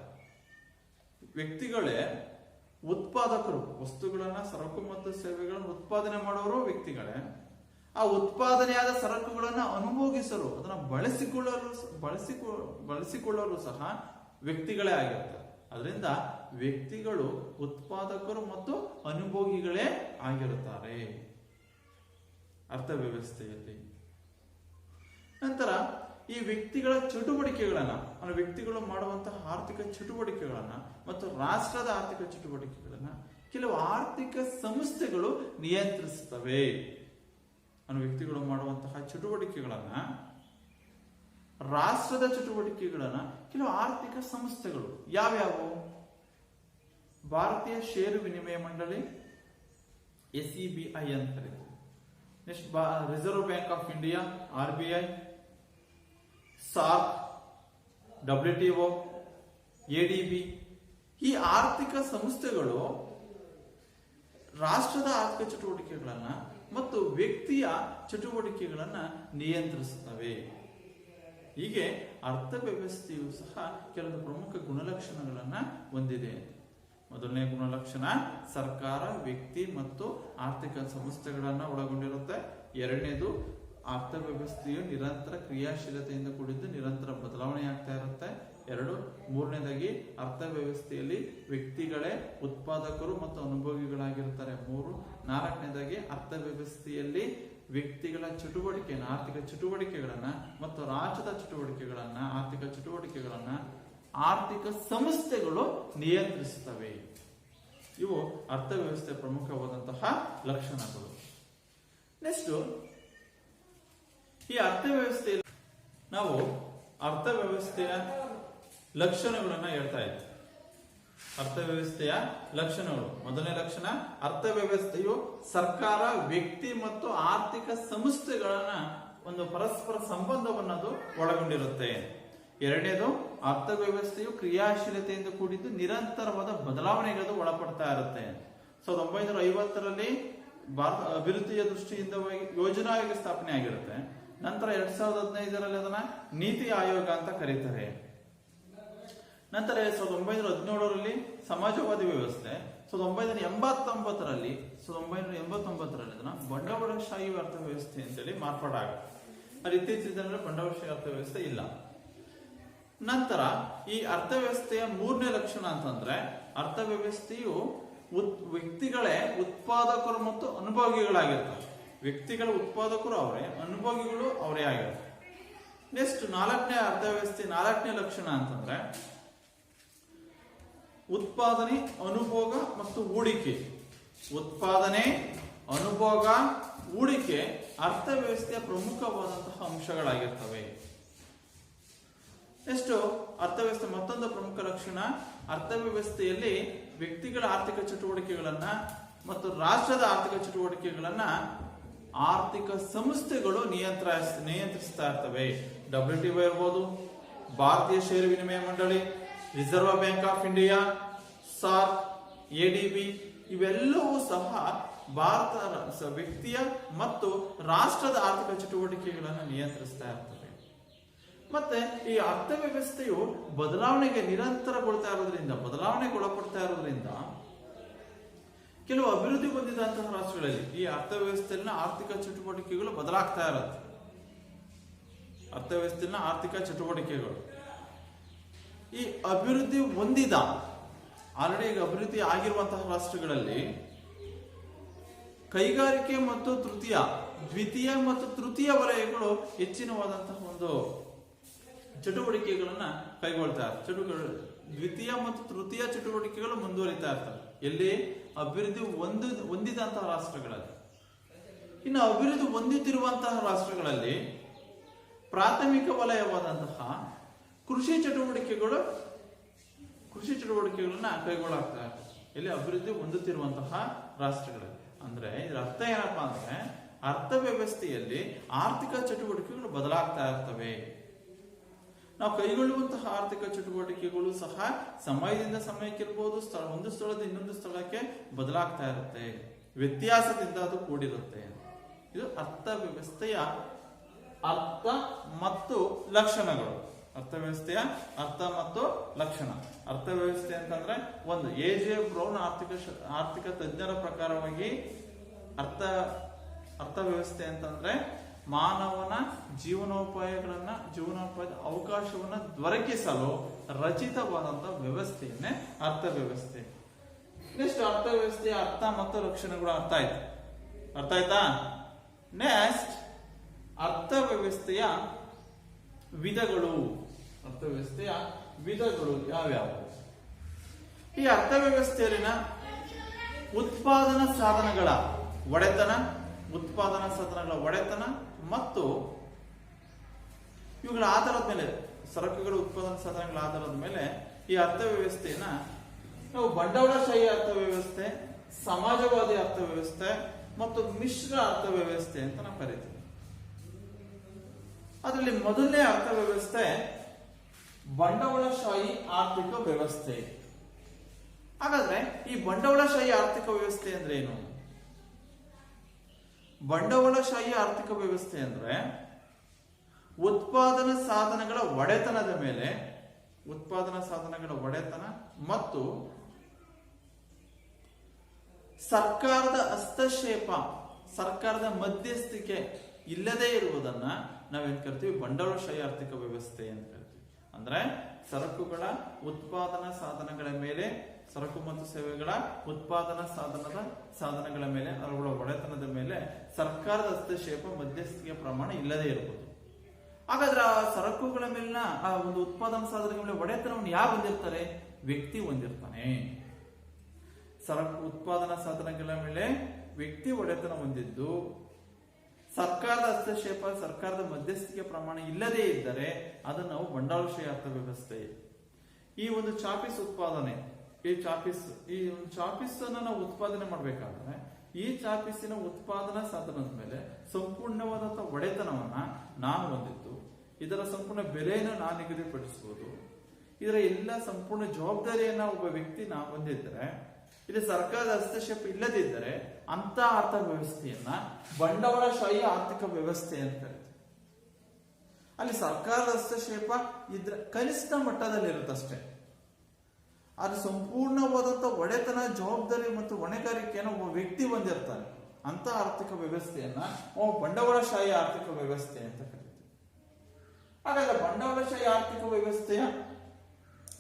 ವ್ಯಕ್ತಿಗಳೇ ಉತ್ಪಾದಕರು, ವಸ್ತುಗಳನ್ನ, ಸರಕು ಮತ್ತು ಸೇವೆಗಳನ್ನು ಉತ್ಪಾದನೆ ಮಾಡುವವರು ವ್ಯಕ್ತಿಗಳೇ. ಆ ಉತ್ಪಾದನೆಯಾದ ಸರಕುಗಳನ್ನ ಅನುಭೋಗಿಸಲು, ಅದನ್ನ ಬಳಸಿಕೊಳ್ಳಲು ಸಹ ವ್ಯಕ್ತಿಗಳೇ ಆಗಿರ್ತಾರೆ. ಅದರಿಂದ ವ್ಯಕ್ತಿಗಳು ಉತ್ಪಾದಕರು ಮತ್ತು ಅನುಭೋಗಿಗಳೇ ಆಗಿರುತ್ತಾರೆ ಅರ್ಥವ್ಯವಸ್ಥೆಯಲ್ಲಿ. ನಂತರ ಈ ವ್ಯಕ್ತಿಗಳ ಚಟುವಟಿಕೆಗಳನ್ನ, ವ್ಯಕ್ತಿಗಳು ಮಾಡುವಂತಹ ಆರ್ಥಿಕ ಚಟುವಟಿಕೆಗಳನ್ನ ಮತ್ತು ರಾಷ್ಟ್ರದ ಆರ್ಥಿಕ ಚಟುವಟಿಕೆಗಳನ್ನ ಕೆಲವು ಆರ್ಥಿಕ ಸಂಸ್ಥೆಗಳು ನಿಯಂತ್ರಿಸುತ್ತವೆ. ವ್ಯಕ್ತಿಗಳು ಮಾಡುವಂತಹ ಚಟುವಟಿಕೆಗಳನ್ನ, ರಾಷ್ಟ್ರದ ಚಟುವಟಿಕೆಗಳನ್ನ ಕೆಲವು ಆರ್ಥಿಕ ಸಂಸ್ಥೆಗಳು ಯಾವ್ಯಾವು? ಭಾರತೀಯ ಷೇರು ವಿನಿಮಯ ಮಂಡಳಿ, SEBI ಅಂತ ಕರೀತೀವಿ. Next reserve bank of India, RBI, SAARC, WTO, ADB. ಈ ಆರ್ಥಿಕ ಸಂಸ್ಥೆಗಳು ರಾಷ್ಟ್ರದ ಆರ್ಥಿಕ ಚಟುವಟಿಕೆಗಳನ್ನ ಮತ್ತು ವ್ಯಕ್ತಿಯ ಚಟುವಟಿಕೆಗಳನ್ನ ನಿಯಂತ್ರಿಸುತ್ತವೆ. ಹೀಗೆ ಅರ್ಥವ್ಯವಸ್ಥೆಯು ಸಹ ಕೆಲವು ಪ್ರಮುಖ ಗುಣಲಕ್ಷಣಗಳನ್ನ ಹೊಂದಿದೆ. ಮೊದಲನೇ ಗುಣಲಕ್ಷಣ ಸರ್ಕಾರ, ವ್ಯಕ್ತಿ ಮತ್ತು ಆರ್ಥಿಕ ಸಂಸ್ಥೆಗಳನ್ನ ಒಳಗೊಂಡಿರುತ್ತೆ. ಎರಡನೇದು ಅರ್ಥವ್ಯವಸ್ಥೆಯು ನಿರಂತರ ಕ್ರಿಯಾಶೀಲತೆಯಿಂದ ಕೂಡಿದ್ದು ನಿರಂತರ ಬದಲಾವಣೆ ಆಗ್ತಾ ಇರುತ್ತೆ. ಮೂರನೇದಾಗಿ ಅರ್ಥವ್ಯವಸ್ಥೆಯಲ್ಲಿ ವ್ಯಕ್ತಿಗಳೇ ಉತ್ಪಾದಕರು ಮತ್ತು ಅನುಭವಿಗಳಾಗಿರ್ತಾರೆ. ನಾಲ್ಕನೇದಾಗಿ ಅರ್ಥವ್ಯವಸ್ಥೆಯಲ್ಲಿ ವ್ಯಕ್ತಿಗಳ ಚಟುವಟಿಕೆಯನ್ನು, ಆರ್ಥಿಕ ಚಟುವಟಿಕೆಗಳನ್ನ ಮತ್ತು ರಾಜ್ಯದ ಚಟುವಟಿಕೆಗಳನ್ನ, ಆರ್ಥಿಕ ಚಟುವಟಿಕೆಗಳನ್ನ ಆರ್ಥಿಕ ಸಂಸ್ಥೆಗಳು ನಿಯಂತ್ರಿಸುತ್ತವೆ. ಇವು ಅರ್ಥವ್ಯವಸ್ಥೆಯ ಪ್ರಮುಖವಾದಂತಹ ಲಕ್ಷಣಗಳು. ನೆಕ್ಸ್ಟ್, ಈ ಅರ್ಥವ್ಯವಸ್ಥೆಯಲ್ಲಿ ನಾವು ಅರ್ಥವ್ಯವಸ್ಥೆಯ ಲಕ್ಷಣಗಳನ್ನ ಹೇಳ್ತಾ ಇದ್ದೀವಿ. ಅರ್ಥವ್ಯವಸ್ಥೆಯ ಲಕ್ಷಣಗಳು. ಮೊದಲನೇ ಲಕ್ಷಣ, ಅರ್ಥವ್ಯವಸ್ಥೆಯು ಸರ್ಕಾರ, ವ್ಯಕ್ತಿ ಮತ್ತು ಆರ್ಥಿಕ ಸಂಸ್ಥೆಗಳನ್ನ ಒಂದು ಪರಸ್ಪರ ಸಂಬಂಧವನ್ನದು ಒಳಗೊಂಡಿರುತ್ತೆ. ಎರಡನೇದು, ಅರ್ಥವ್ಯವಸ್ಥೆಯು ಕ್ರಿಯಾಶೀಲತೆಯಿಂದ ಕೂಡಿದ್ದು ನಿರಂತರವಾದ ಬದಲಾವಣೆಗಳು ಒಳಪಡ್ತಾ ಇರುತ್ತೆ. 1950ರಲ್ಲಿ ಭಾರತ ಅಭಿವೃದ್ಧಿಯ ದೃಷ್ಟಿಯಿಂದ ಯೋಜನಾ ಆಯೋಗ ಸ್ಥಾಪನೆ ಆಗಿರುತ್ತೆ. ನಂತರ 2015ರಲ್ಲಿ ಅದನ್ನ ನೀತಿ ಆಯೋಗ ಅಂತ ಕರೀತಾರೆ. ನಂತರ 1917ರಲ್ಲಿ ಸಮಾಜವಾದಿ ವ್ಯವಸ್ಥೆ, 1989ರಲ್ಲಿ ಅದನ್ನ ಬಂಡವಾಳಶಾಹಿ ಅರ್ಥವ್ಯವಸ್ಥೆ ಅಂತೇಳಿ ಮಾರ್ಪಾಡಾಗುತ್ತೆ. ಅದು ಇತ್ತೀಚಿನ ದಿನಗಳಲ್ಲಿ ಬಂಡವಾಳಶಾಹಿ ಅರ್ಥವ್ಯವಸ್ಥೆ ಇಲ್ಲ. ನಂತರ ಈ ಅರ್ಥವ್ಯವಸ್ಥೆಯ ಮೂರನೇ ಲಕ್ಷಣ ಅಂತಂದ್ರೆ, ಅರ್ಥವ್ಯವಸ್ಥೆಯು ವ್ಯಕ್ತಿಗಳೇ ಉತ್ಪಾದಕರು ಮತ್ತು ಅನುಭವಿಗಳಾಗಿರ್ತಾರೆ. ವ್ಯಕ್ತಿಗಳ ಉತ್ಪಾದಕರು ಅವರೇ, ಅನುಭವಿಗಳು ಅವರೇ ಆಗಿರ್ತಾರೆ. ನೆಕ್ಸ್ಟ್, ನಾಲ್ಕನೇ ಲಕ್ಷಣ ಅಂತಂದ್ರೆ ಉತ್ಪಾದನೆ, ಅನುಭೋಗ ಮತ್ತು ಹೂಡಿಕೆ. ಉತ್ಪಾದನೆ, ಅನುಭೋಗ, ಹೂಡಿಕೆ ಅರ್ಥವ್ಯವಸ್ಥೆಯ ಪ್ರಮುಖವಾದಂತಹ ಅಂಶಗಳಾಗಿರ್ತವೆ. ನೆಕ್ಸ್ಟ್, ಅರ್ಥವ್ಯವಸ್ಥೆ ಮತ್ತೊಂದು ಪ್ರಮುಖ ಲಕ್ಷಣ, ಅರ್ಥವ್ಯವಸ್ಥೆಯಲ್ಲಿ ವ್ಯಕ್ತಿಗಳ ಆರ್ಥಿಕ ಚಟುವಟಿಕೆಗಳನ್ನ ಮತ್ತು ರಾಷ್ಟ್ರದ ಆರ್ಥಿಕ ಚಟುವಟಿಕೆಗಳನ್ನ ಆರ್ಥಿಕ ಸಂಸ್ಥೆಗಳು ನಿಯಂತ್ರಿಸ್ತಾ ಇರ್ತವೆ. WTO ಇರ್ಬೋದು, ಭಾರತೀಯ ಷೇರು ವಿನಿಮಯ ಮಂಡಳಿ, reserve bank of India, SAARC, ADB ಇವೆಲ್ಲವೂ ಸಹ ಭಾರತ ವ್ಯಕ್ತಿಯ ಮತ್ತು ರಾಷ್ಟ್ರದ ಆರ್ಥಿಕ ಚಟುವಟಿಕೆಗಳನ್ನು ನಿಯಂತ್ರಿಸ್ತಾ ಇರ್ತವೆ. ಮತ್ತೆ ಈ ಅರ್ಥವ್ಯವಸ್ಥೆಯು ಬದಲಾವಣೆಗೆ ಬದಲಾವಣೆಗೊಳಪಡ್ತಾ ಇರೋದ್ರಿಂದ ಕೆಲವು ಅಭಿವೃದ್ಧಿ ಹೊಂದಿದಂತಹ ರಾಷ್ಟ್ರಗಳಲ್ಲಿ ಈ ಅರ್ಥವ್ಯವಸ್ಥೆಯಲ್ಲಿನ ಆರ್ಥಿಕ ಚಟುವಟಿಕೆಗಳು ಬದಲಾಗ್ತಾ ಇರುತ್ತೆ. ಅರ್ಥವ್ಯವಸ್ಥೆಯಲ್ಲಿನ ಆರ್ಥಿಕ ಚಟುವಟಿಕೆಗಳು ಈ ಅಭಿವೃದ್ಧಿ ಹೊಂದಿದ ಆಲ್ರೆಡಿ ಈಗ ಅಭಿವೃದ್ಧಿ ಆಗಿರುವಂತಹ ರಾಷ್ಟ್ರಗಳಲ್ಲಿ ಕೈಗಾರಿಕೆ ಮತ್ತು ದ್ವಿತೀಯ ಮತ್ತು ತೃತೀಯ ವಲಯಗಳು ಹೆಚ್ಚಿನವಾದಂತಹ ಒಂದು ಚಟುವಟಿಕೆಗಳನ್ನ ಕೈಗೊಳ್ತಾ ಇರ್ತಾರೆ. ದ್ವಿತೀಯ ಮತ್ತು ತೃತೀಯ ಚಟುವಟಿಕೆಗಳು ಮುಂದುವರಿತಾ ಇರ್ತವೆ. ಎಲ್ಲಿ? ಅಭಿವೃದ್ಧಿ ಹೊಂದಿದಂತಹ ರಾಷ್ಟ್ರಗಳಲ್ಲಿ. ಇನ್ನು ಅಭಿವೃದ್ಧಿ ಹೊಂದುತ್ತಿರುವಂತಹ ರಾಷ್ಟ್ರಗಳಲ್ಲಿ ಪ್ರಾಥಮಿಕ ವಲಯವಾದಂತಹ ಕೃಷಿ ಚಟುವಟಿಕೆಗಳನ್ನ ಕೈಗೊಳ್ಳಾಗ್ತಾ ಇರ್ತವೆ. ಎಲ್ಲಿ? ಅಭಿವೃದ್ಧಿ ಹೊಂದುತ್ತಿರುವಂತಹ ರಾಷ್ಟ್ರಗಳಲ್ಲಿ. ಅಂದ್ರೆ ಇದರ ಅರ್ಥ ಏನಪ್ಪಾ ಅಂದ್ರೆ, ಅರ್ಥವ್ಯವಸ್ಥೆಯಲ್ಲಿ ಆರ್ಥಿಕ ಚಟುವಟಿಕೆಗಳು ಬದಲಾಗ್ತಾ ಇರ್ತವೆ. ನಾವು ಕೈಗೊಳ್ಳುವಂತಹ ಆರ್ಥಿಕ ಚಟುವಟಿಕೆಗಳು ಸಹ ಸಮಯದಿಂದ ಸಮಯಕ್ಕಿರ್ಬೋದು, ಒಂದು ಸ್ಥಳದಿಂದ ಇನ್ನೊಂದು ಸ್ಥಳಕ್ಕೆ ಬದಲಾಗ್ತಾ ಇರುತ್ತೆ, ವ್ಯತ್ಯಾಸದಿಂದ ಅದು ಕೂಡಿರುತ್ತೆ. ಇದು ಅರ್ಥವ್ಯವಸ್ಥೆಯ ಅರ್ಥ ಮತ್ತು ಲಕ್ಷಣಗಳು. ಅರ್ಥವ್ಯವಸ್ಥೆಯ ಅರ್ಥ ಮತ್ತು ಲಕ್ಷಣ. ಅರ್ಥವ್ಯವಸ್ಥೆ ಅಂತಂದ್ರೆ ಒಂದು AJ ಬ್ರೌನ್ ಆರ್ಥಿಕ ತಜ್ಞರ ಪ್ರಕಾರವಾಗಿ ಅರ್ಥವ್ಯವಸ್ಥೆ ಅಂತಂದ್ರೆ ಮಾನವನ ಜೀವನೋಪಾಯದ ಅವಕಾಶವನ್ನ ದೊರಕಿಸಲು ರಚಿತವಾದಂತಹ ವ್ಯವಸ್ಥೆಯನ್ನೇ ಅರ್ಥವ್ಯವಸ್ಥೆ. ನೆಕ್ಸ್ಟ್, ಅರ್ಥವ್ಯವಸ್ಥೆಯ ಅರ್ಥ ಮತ್ತು ಲಕ್ಷಣಗಳು ಅರ್ಥ ಆಯ್ತಾ? ನೆಕ್ಸ್ಟ್, ಅರ್ಥವ್ಯವಸ್ಥೆಯ ವಿಧಗಳು. ಅರ್ಥವ್ಯವಸ್ಥೆಯ ವಿಧಗಳು ಯಾವ್ಯಾವು? ಈ ಅರ್ಥವ್ಯವಸ್ಥೆಯಲ್ಲಿನ ಉತ್ಪಾದನಾ ಸಾಧನಗಳ ಒಡೆತನ ಮತ್ತು ಇವುಗಳ ಆಧಾರದ ಮೇಲೆ, ಸರಕುಗಳ ಉತ್ಪಾದನಾ ಸಾಧನಗಳ ಆಧಾರದ ಮೇಲೆ ಈ ಅರ್ಥವ್ಯವಸ್ಥೆಯನ್ನ ನಾವು ಬಂಡವಾಳಶಾಹಿ ಅರ್ಥವ್ಯವಸ್ಥೆ, ಸಮಾಜವಾದಿ ಅರ್ಥವ್ಯವಸ್ಥೆ ಮತ್ತು ಮಿಶ್ರ ಅರ್ಥವ್ಯವಸ್ಥೆ ಅಂತ ನಾವು ಕರಿತೀವಿ. ಅದರಲ್ಲಿ ಮೊದಲನೇ ಅರ್ಥವ್ಯವಸ್ಥೆ ಬಂಡವಾಳಶಾಹಿ ಆರ್ಥಿಕ ವ್ಯವಸ್ಥೆ. ಹಾಗಾದ್ರೆ ಈ ಬಂಡವಾಳಶಾಹಿ ಆರ್ಥಿಕ ವ್ಯವಸ್ಥೆ ಅಂದ್ರೆ ಏನು? ಬಂಡವಾಳಶಾಹಿ ಆರ್ಥಿಕ ವ್ಯವಸ್ಥೆ ಅಂದ್ರೆ ಉತ್ಪಾದನಾ ಸಾಧನಗಳ ಒಡೆತನದ ಮೇಲೆ, ಉತ್ಪಾದನಾ ಸಾಧನಗಳ ಒಡೆತನ ಮತ್ತು ಸರ್ಕಾರದ ಹಸ್ತಕ್ಷೇಪ, ಸರ್ಕಾರದ ಮಧ್ಯಸ್ಥಿಕೆ ಇಲ್ಲದೆ ಇರುವುದನ್ನ ನಾವೇನ್ ಕರಿತೀವಿ, ಬಂಡವಾಳಶಾಹಿ ಆರ್ಥಿಕ ವ್ಯವಸ್ಥೆ ಅಂತ ಕರಿತೀವಿ. ಅಂದ್ರೆ ಸರಕುಗಳ ಉತ್ಪಾದನಾ ಸಾಧನಗಳ ಮೇಲೆ, ಸರಕು ಮತ್ತು ಸೇವೆಗಳ ಉತ್ಪಾದನಾ ಸಾಧನಗಳ ಮೇಲೆ, ಅವುಗಳ ಒಡೆತನದ ಮೇಲೆ ಸರ್ಕಾರದ ಹಸ್ತಕ್ಷೇಪ, ಮಧ್ಯಸ್ಥಿಕೆ ಪ್ರಮಾಣ ಇಲ್ಲದೆ ಇರಬಹುದು. ಹಾಗಾದ್ರೆ ಆ ಸರಕುಗಳ ಮೇಲಿನ ಆ ಒಂದು ಉತ್ಪಾದನಾ ಸಾಧನಗಳ ಮೇಲೆ ಒಡೆತನವನ್ನು ಯಾರು ಹೊಂದಿರ್ತಾರೆ? ವ್ಯಕ್ತಿ ಹೊಂದಿರ್ತಾನೆ. ಸರಕು ಉತ್ಪಾದನಾ ಸಾಧನಗಳ ಮೇಲೆ ವ್ಯಕ್ತಿ ಒಡೆತನ ಹೊಂದಿದ್ದು, ಸರ್ಕಾರದ ಹಸ್ತಕ್ಷೇಪ, ಸರ್ಕಾರದ ಮಧ್ಯಸ್ಥಿಕೆ ಪ್ರಮಾಣ ಇಲ್ಲದೇ ಇದ್ದರೆ ಅದನ್ನು ನಾವು ಬಂಡವಾಳಶಾಹಿ ಅರ್ಥವ್ಯವಸ್ಥೆ. ಈ ಒಂದು ಚಾಪೀಸ್ ಉತ್ಪಾದನೆ, ಈ ಒಂದು ಚಾಪೀಸ್ ಅನ್ನು ನಾವು ಉತ್ಪಾದನೆ ಮಾಡಬೇಕಾದ್ರೆ ಈ ಚಾಪೀಸಿನ ಉತ್ಪಾದನಾ ಸಾಧನದ ಮೇಲೆ ಸಂಪೂರ್ಣವಾದಂತಹ ಒಡೆತನವನ್ನ ನಾನು ಹೊಂದಿದ್ದು, ಇದರ ಸಂಪೂರ್ಣ ಬೆಲೆಯನ್ನು ನಾನು ನಿಗದಿಪಡಿಸಬಹುದು, ಇದರ ಎಲ್ಲ ಸಂಪೂರ್ಣ ಜವಾಬ್ದಾರಿಯನ್ನ ಒಬ್ಬ ವ್ಯಕ್ತಿ ನಾವು ಹೊಂದಿದ್ರೆ, ಇಲ್ಲಿ ಸರ್ಕಾರದ ಹಸ್ತಕ್ಷೇಪ ಇಲ್ಲದಿದ್ದರೆ ಅಂತ ಅರ್ಥವ್ಯವಸ್ಥೆಯನ್ನ ಬಂಡವಾಳಶಾಹಿ ಆರ್ಥಿಕ ವ್ಯವಸ್ಥೆ ಅಂತ ಕರೀತೀವಿ. ಅಲ್ಲಿ ಸರ್ಕಾರದ ಹಸ್ತಕ್ಷೇಪ ಇದ್ರೆ ಕನಿಷ್ಠ ಮಟ್ಟದಲ್ಲಿ ಇರುತ್ತಷ್ಟೇ. ಅದು ಸಂಪೂರ್ಣವಾದಂತ ಒಡೆತನ, ಜವಾಬ್ದಾರಿ ಮತ್ತು ಹೊಣೆಗಾರಿಕೆಯನ್ನು ಒಬ್ಬ ವ್ಯಕ್ತಿ ಹೊಂದಿರ್ತಾನೆ. ಅಂತ ಆರ್ಥಿಕ ವ್ಯವಸ್ಥೆಯನ್ನ ಬಂಡವಾಳಶಾಹಿ ಆರ್ಥಿಕ ವ್ಯವಸ್ಥೆ ಅಂತ ಕರೀತೀವಿ. ಹಾಗಾದ್ರೆ ಬಂಡವಾಳಶಾಹಿ ಆರ್ಥಿಕ ವ್ಯವಸ್ಥೆಯ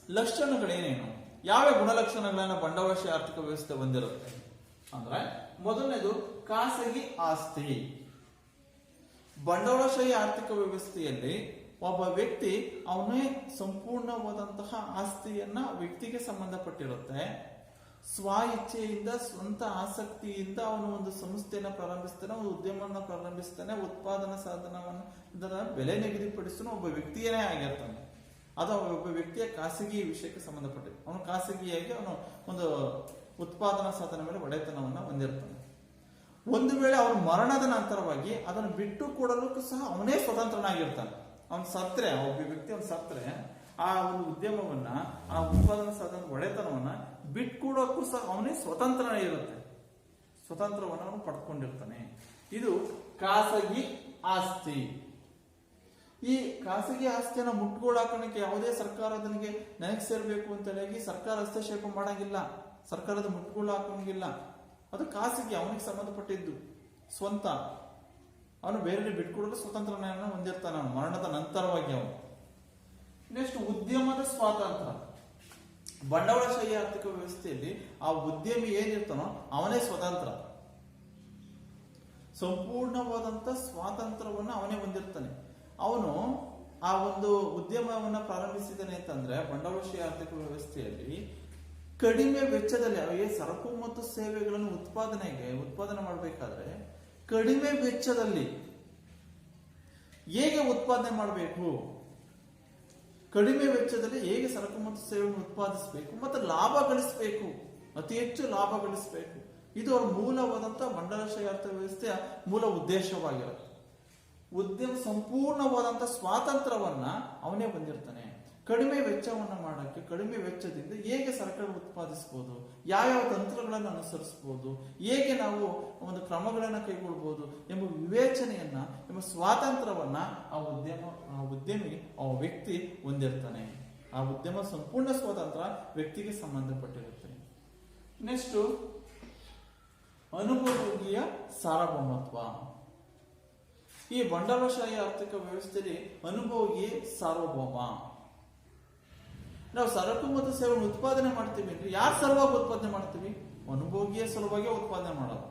ಲಕ್ಷಣಗಳೇನೇನು, ಯಾವ ಗುಣಲಕ್ಷಣಗಳನ್ನ ಬಂಡವಾಳಶಾಹಿ ಆರ್ಥಿಕ ವ್ಯವಸ್ಥೆ ಹೊಂದಿರುತ್ತೆ ಅಂದ್ರೆ, ಮೊದಲನೇದು ಖಾಸಗಿ ಆಸ್ತಿ. ಬಂಡವಾಳಶಾಹಿ ಆರ್ಥಿಕ ವ್ಯವಸ್ಥೆಯಲ್ಲಿ ಒಬ್ಬ ವ್ಯಕ್ತಿ ಅವನೇ ಸಂಪೂರ್ಣವಾದಂತಹ ಆಸ್ತಿಯನ್ನ ವ್ಯಕ್ತಿಗೆ ಸಂಬಂಧಪಟ್ಟಿರುತ್ತೆ. ಸ್ವ ಇಚ್ಛೆಯಿಂದ, ಸ್ವಂತ ಆಸಕ್ತಿಯಿಂದ ಅವನು ಒಂದು ಸಂಸ್ಥೆಯನ್ನ ಪ್ರಾರಂಭಿಸ್ತಾನೆ, ಒಂದು ಉದ್ಯಮವನ್ನ ಪ್ರಾರಂಭಿಸ್ತಾನೆ, ಉತ್ಪಾದನಾ ಸಾಧನವನ್ನು ಇದರ ಬೆಲೆ ನಿಗದಿಪಡಿಸಲು ಒಬ್ಬ ವ್ಯಕ್ತಿಯೇ ಆಗಿರ್ತಾನೆ. ಅದು ಒಬ್ಬ ವ್ಯಕ್ತಿಯ ಖಾಸಗಿ ವಿಷಯಕ್ಕೆ ಸಂಬಂಧಪಟ್ಟಿದೆ. ಅವನು ಖಾಸಗಿಯಾಗಿ ಅವನು ಒಂದು ಉತ್ಪಾದನಾ ಸಾಧನ ಮೇಲೆ ಒಡೆತನವನ್ನ ಹೊಂದಿರ್ತಾನೆ. ಒಂದು ವೇಳೆ ಅವನ ಮರಣದ ನಂತರವಾಗಿ ಅದನ್ನು ಬಿಟ್ಟು ಕೊಡಲು ಸಹ ಅವನೇ ಸ್ವತಂತ್ರನಾಗಿರ್ತಾನೆ. ಅವನು ಸತ್ರೆ, ಒಬ್ಬ ವ್ಯಕ್ತಿ ಅವನು ಸತ್ರೆ ಆ ಒಂದು ಉದ್ಯಮವನ್ನ, ಆ ಉತ್ಪಾದನಾ ಸಾಧನದ ಒಡೆತನವನ್ನ ಬಿಟ್ಕೊಡೋಕ್ಕೂ ಸಹ ಅವನೇ ಸ್ವತಂತ್ರ ಇರುತ್ತೆ, ಸ್ವತಂತ್ರವನ್ನು ಅವನು ಪಡ್ಕೊಂಡಿರ್ತಾನೆ. ಇದು ಖಾಸಗಿ ಆಸ್ತಿ. ಈ ಖಾಸಗಿ ಆಸ್ತಿಯನ್ನ ಮುಟ್ಗೋಳಾಕಣಕ್ಕೆ ಯಾವುದೇ ಸರ್ಕಾರ ನನಗೆ ಸೇರ್ಬೇಕು ಅಂತ ಹೇಳಿ ಸರ್ಕಾರ ಹಸ್ತಕ್ಷೇಪ ಮಾಡಂಗಿಲ್ಲ, ಸರ್ಕಾರದ ಮುಟ್ಗೋಳು ಹಾಕೋಂಗಿಲ್ಲ. ಅದು ಖಾಸಗಿ, ಅವನಿಗೆ ಸಂಬಂಧಪಟ್ಟಿದ್ದು, ಸ್ವಂತ. ಅವನು ಬೇರೆ ಬಿಟ್ಕೊಡಲು ಸ್ವತಂತ್ರನ ಹೊಂದಿರ್ತಾನೆ ಅವನು ಮರಣದ ನಂತರವಾಗಿ. ಅವನು ನೆಕ್ಸ್ಟ್ ಉದ್ಯಮದ ಸ್ವಾತಂತ್ರ್ಯ. ಬಂಡವಾಳಶಾಹಿ ಆರ್ಥಿಕ ವ್ಯವಸ್ಥೆಯಲ್ಲಿ ಆ ಉದ್ಯಮಿ ಏನಿರ್ತಾನೋ ಅವನೇ ಸ್ವತಂತ್ರ, ಸಂಪೂರ್ಣವಾದಂತ ಸ್ವಾತಂತ್ರ್ಯವನ್ನು ಅವನೇ ಹೊಂದಿರ್ತಾನೆ. ಅವನು ಆ ಒಂದು ಉದ್ಯಮವನ್ನ ಪ್ರಾರಂಭಿಸಿದ್ದಾನೆ ಅಂತಂದ್ರೆ ಬಂಡವಾಳಶಾಹಿ ಆರ್ಥಿಕ ವ್ಯವಸ್ಥೆಯಲ್ಲಿ ಕಡಿಮೆ ವೆಚ್ಚದಲ್ಲಿ, ಅವೇ ಸರಕು ಮತ್ತು ಸೇವೆಗಳನ್ನು ಉತ್ಪಾದನೆ ಮಾಡಬೇಕಾದ್ರೆ ಕಡಿಮೆ ವೆಚ್ಚದಲ್ಲಿ ಹೇಗೆ ಉತ್ಪಾದನೆ ಮಾಡಬೇಕು, ಕಡಿಮೆ ವೆಚ್ಚದಲ್ಲಿ ಹೇಗೆ ಸರಕು ಮತ್ತು ಸೇವೆಗಳನ್ನು ಉತ್ಪಾದಿಸಬೇಕು ಮತ್ತು ಲಾಭ ಗಳಿಸಬೇಕು, ಅತಿ ಹೆಚ್ಚು ಲಾಭ ಗಳಿಸಬೇಕು, ಇದು ಅವರ ಮೂಲವಾದಂತಹ ಬಂಡವಾಳಶಾಹಿ ಅರ್ಥವ್ಯವಸ್ಥೆಯ ಮೂಲ ಉದ್ದೇಶವಾಗಿರುತ್ತೆ. ಉದ್ಯಮ ಸಂಪೂರ್ಣವಾದಂತಹ ಸ್ವಾತಂತ್ರ್ಯವನ್ನ ಅವನೇ ಹೊಂದಿರ್ತಾನೆ. ಕಡಿಮೆ ವೆಚ್ಚವನ್ನ ಮಾಡಕ್ಕೆ, ಕಡಿಮೆ ವೆಚ್ಚದಿಂದ ಹೇಗೆ ಸರ್ಕಾರ ಉತ್ಪಾದಿಸಬಹುದು, ಯಾವ್ಯಾವ ತಂತ್ರಗಳನ್ನು ಅನುಸರಿಸಬಹುದು, ಹೇಗೆ ನಾವು ಒಂದು ಕ್ರಮಗಳನ್ನು ಕೈಗೊಳ್ಳಬಹುದು ಎಂಬ ವಿವೇಚನೆಯನ್ನ, ಎಂಬ ಸ್ವಾತಂತ್ರ್ಯವನ್ನ ಆ ಉದ್ಯಮಿ, ಆ ವ್ಯಕ್ತಿ ಹೊಂದಿರ್ತಾನೆ. ಆ ಉದ್ಯಮ ಸಂಪೂರ್ಣ ಸ್ವಾತಂತ್ರ್ಯ ವ್ಯಕ್ತಿಗೆ ಸಂಬಂಧಪಟ್ಟಿರುತ್ತೆ. ನೆಕ್ಸ್ಟ್ ಅನುಭೋಗಿಯ ಸಾರ್ವಭೌಮತ್ವ. ಈ ಬಂಡವಾಳಶಾಹಿ ಆರ್ಥಿಕ ವ್ಯವಸ್ಥೆಯಲ್ಲಿ ಅನುಭೋಗಿ ಸಾರ್ವಭೌಮ. ನಾವು ಸರಕು ಮತ್ತು ಸೇವೆಯನ್ನು ಉತ್ಪಾದನೆ ಮಾಡ್ತೀವಿ ಅಂದ್ರೆ ಯಾರ ಸಲುವಾಗಿ ಉತ್ಪಾದನೆ ಮಾಡ್ತೀವಿ? ಅನುಭೋಗಿಯ ಸಲುವಾಗಿ ಉತ್ಪಾದನೆ ಮಾಡೋದು.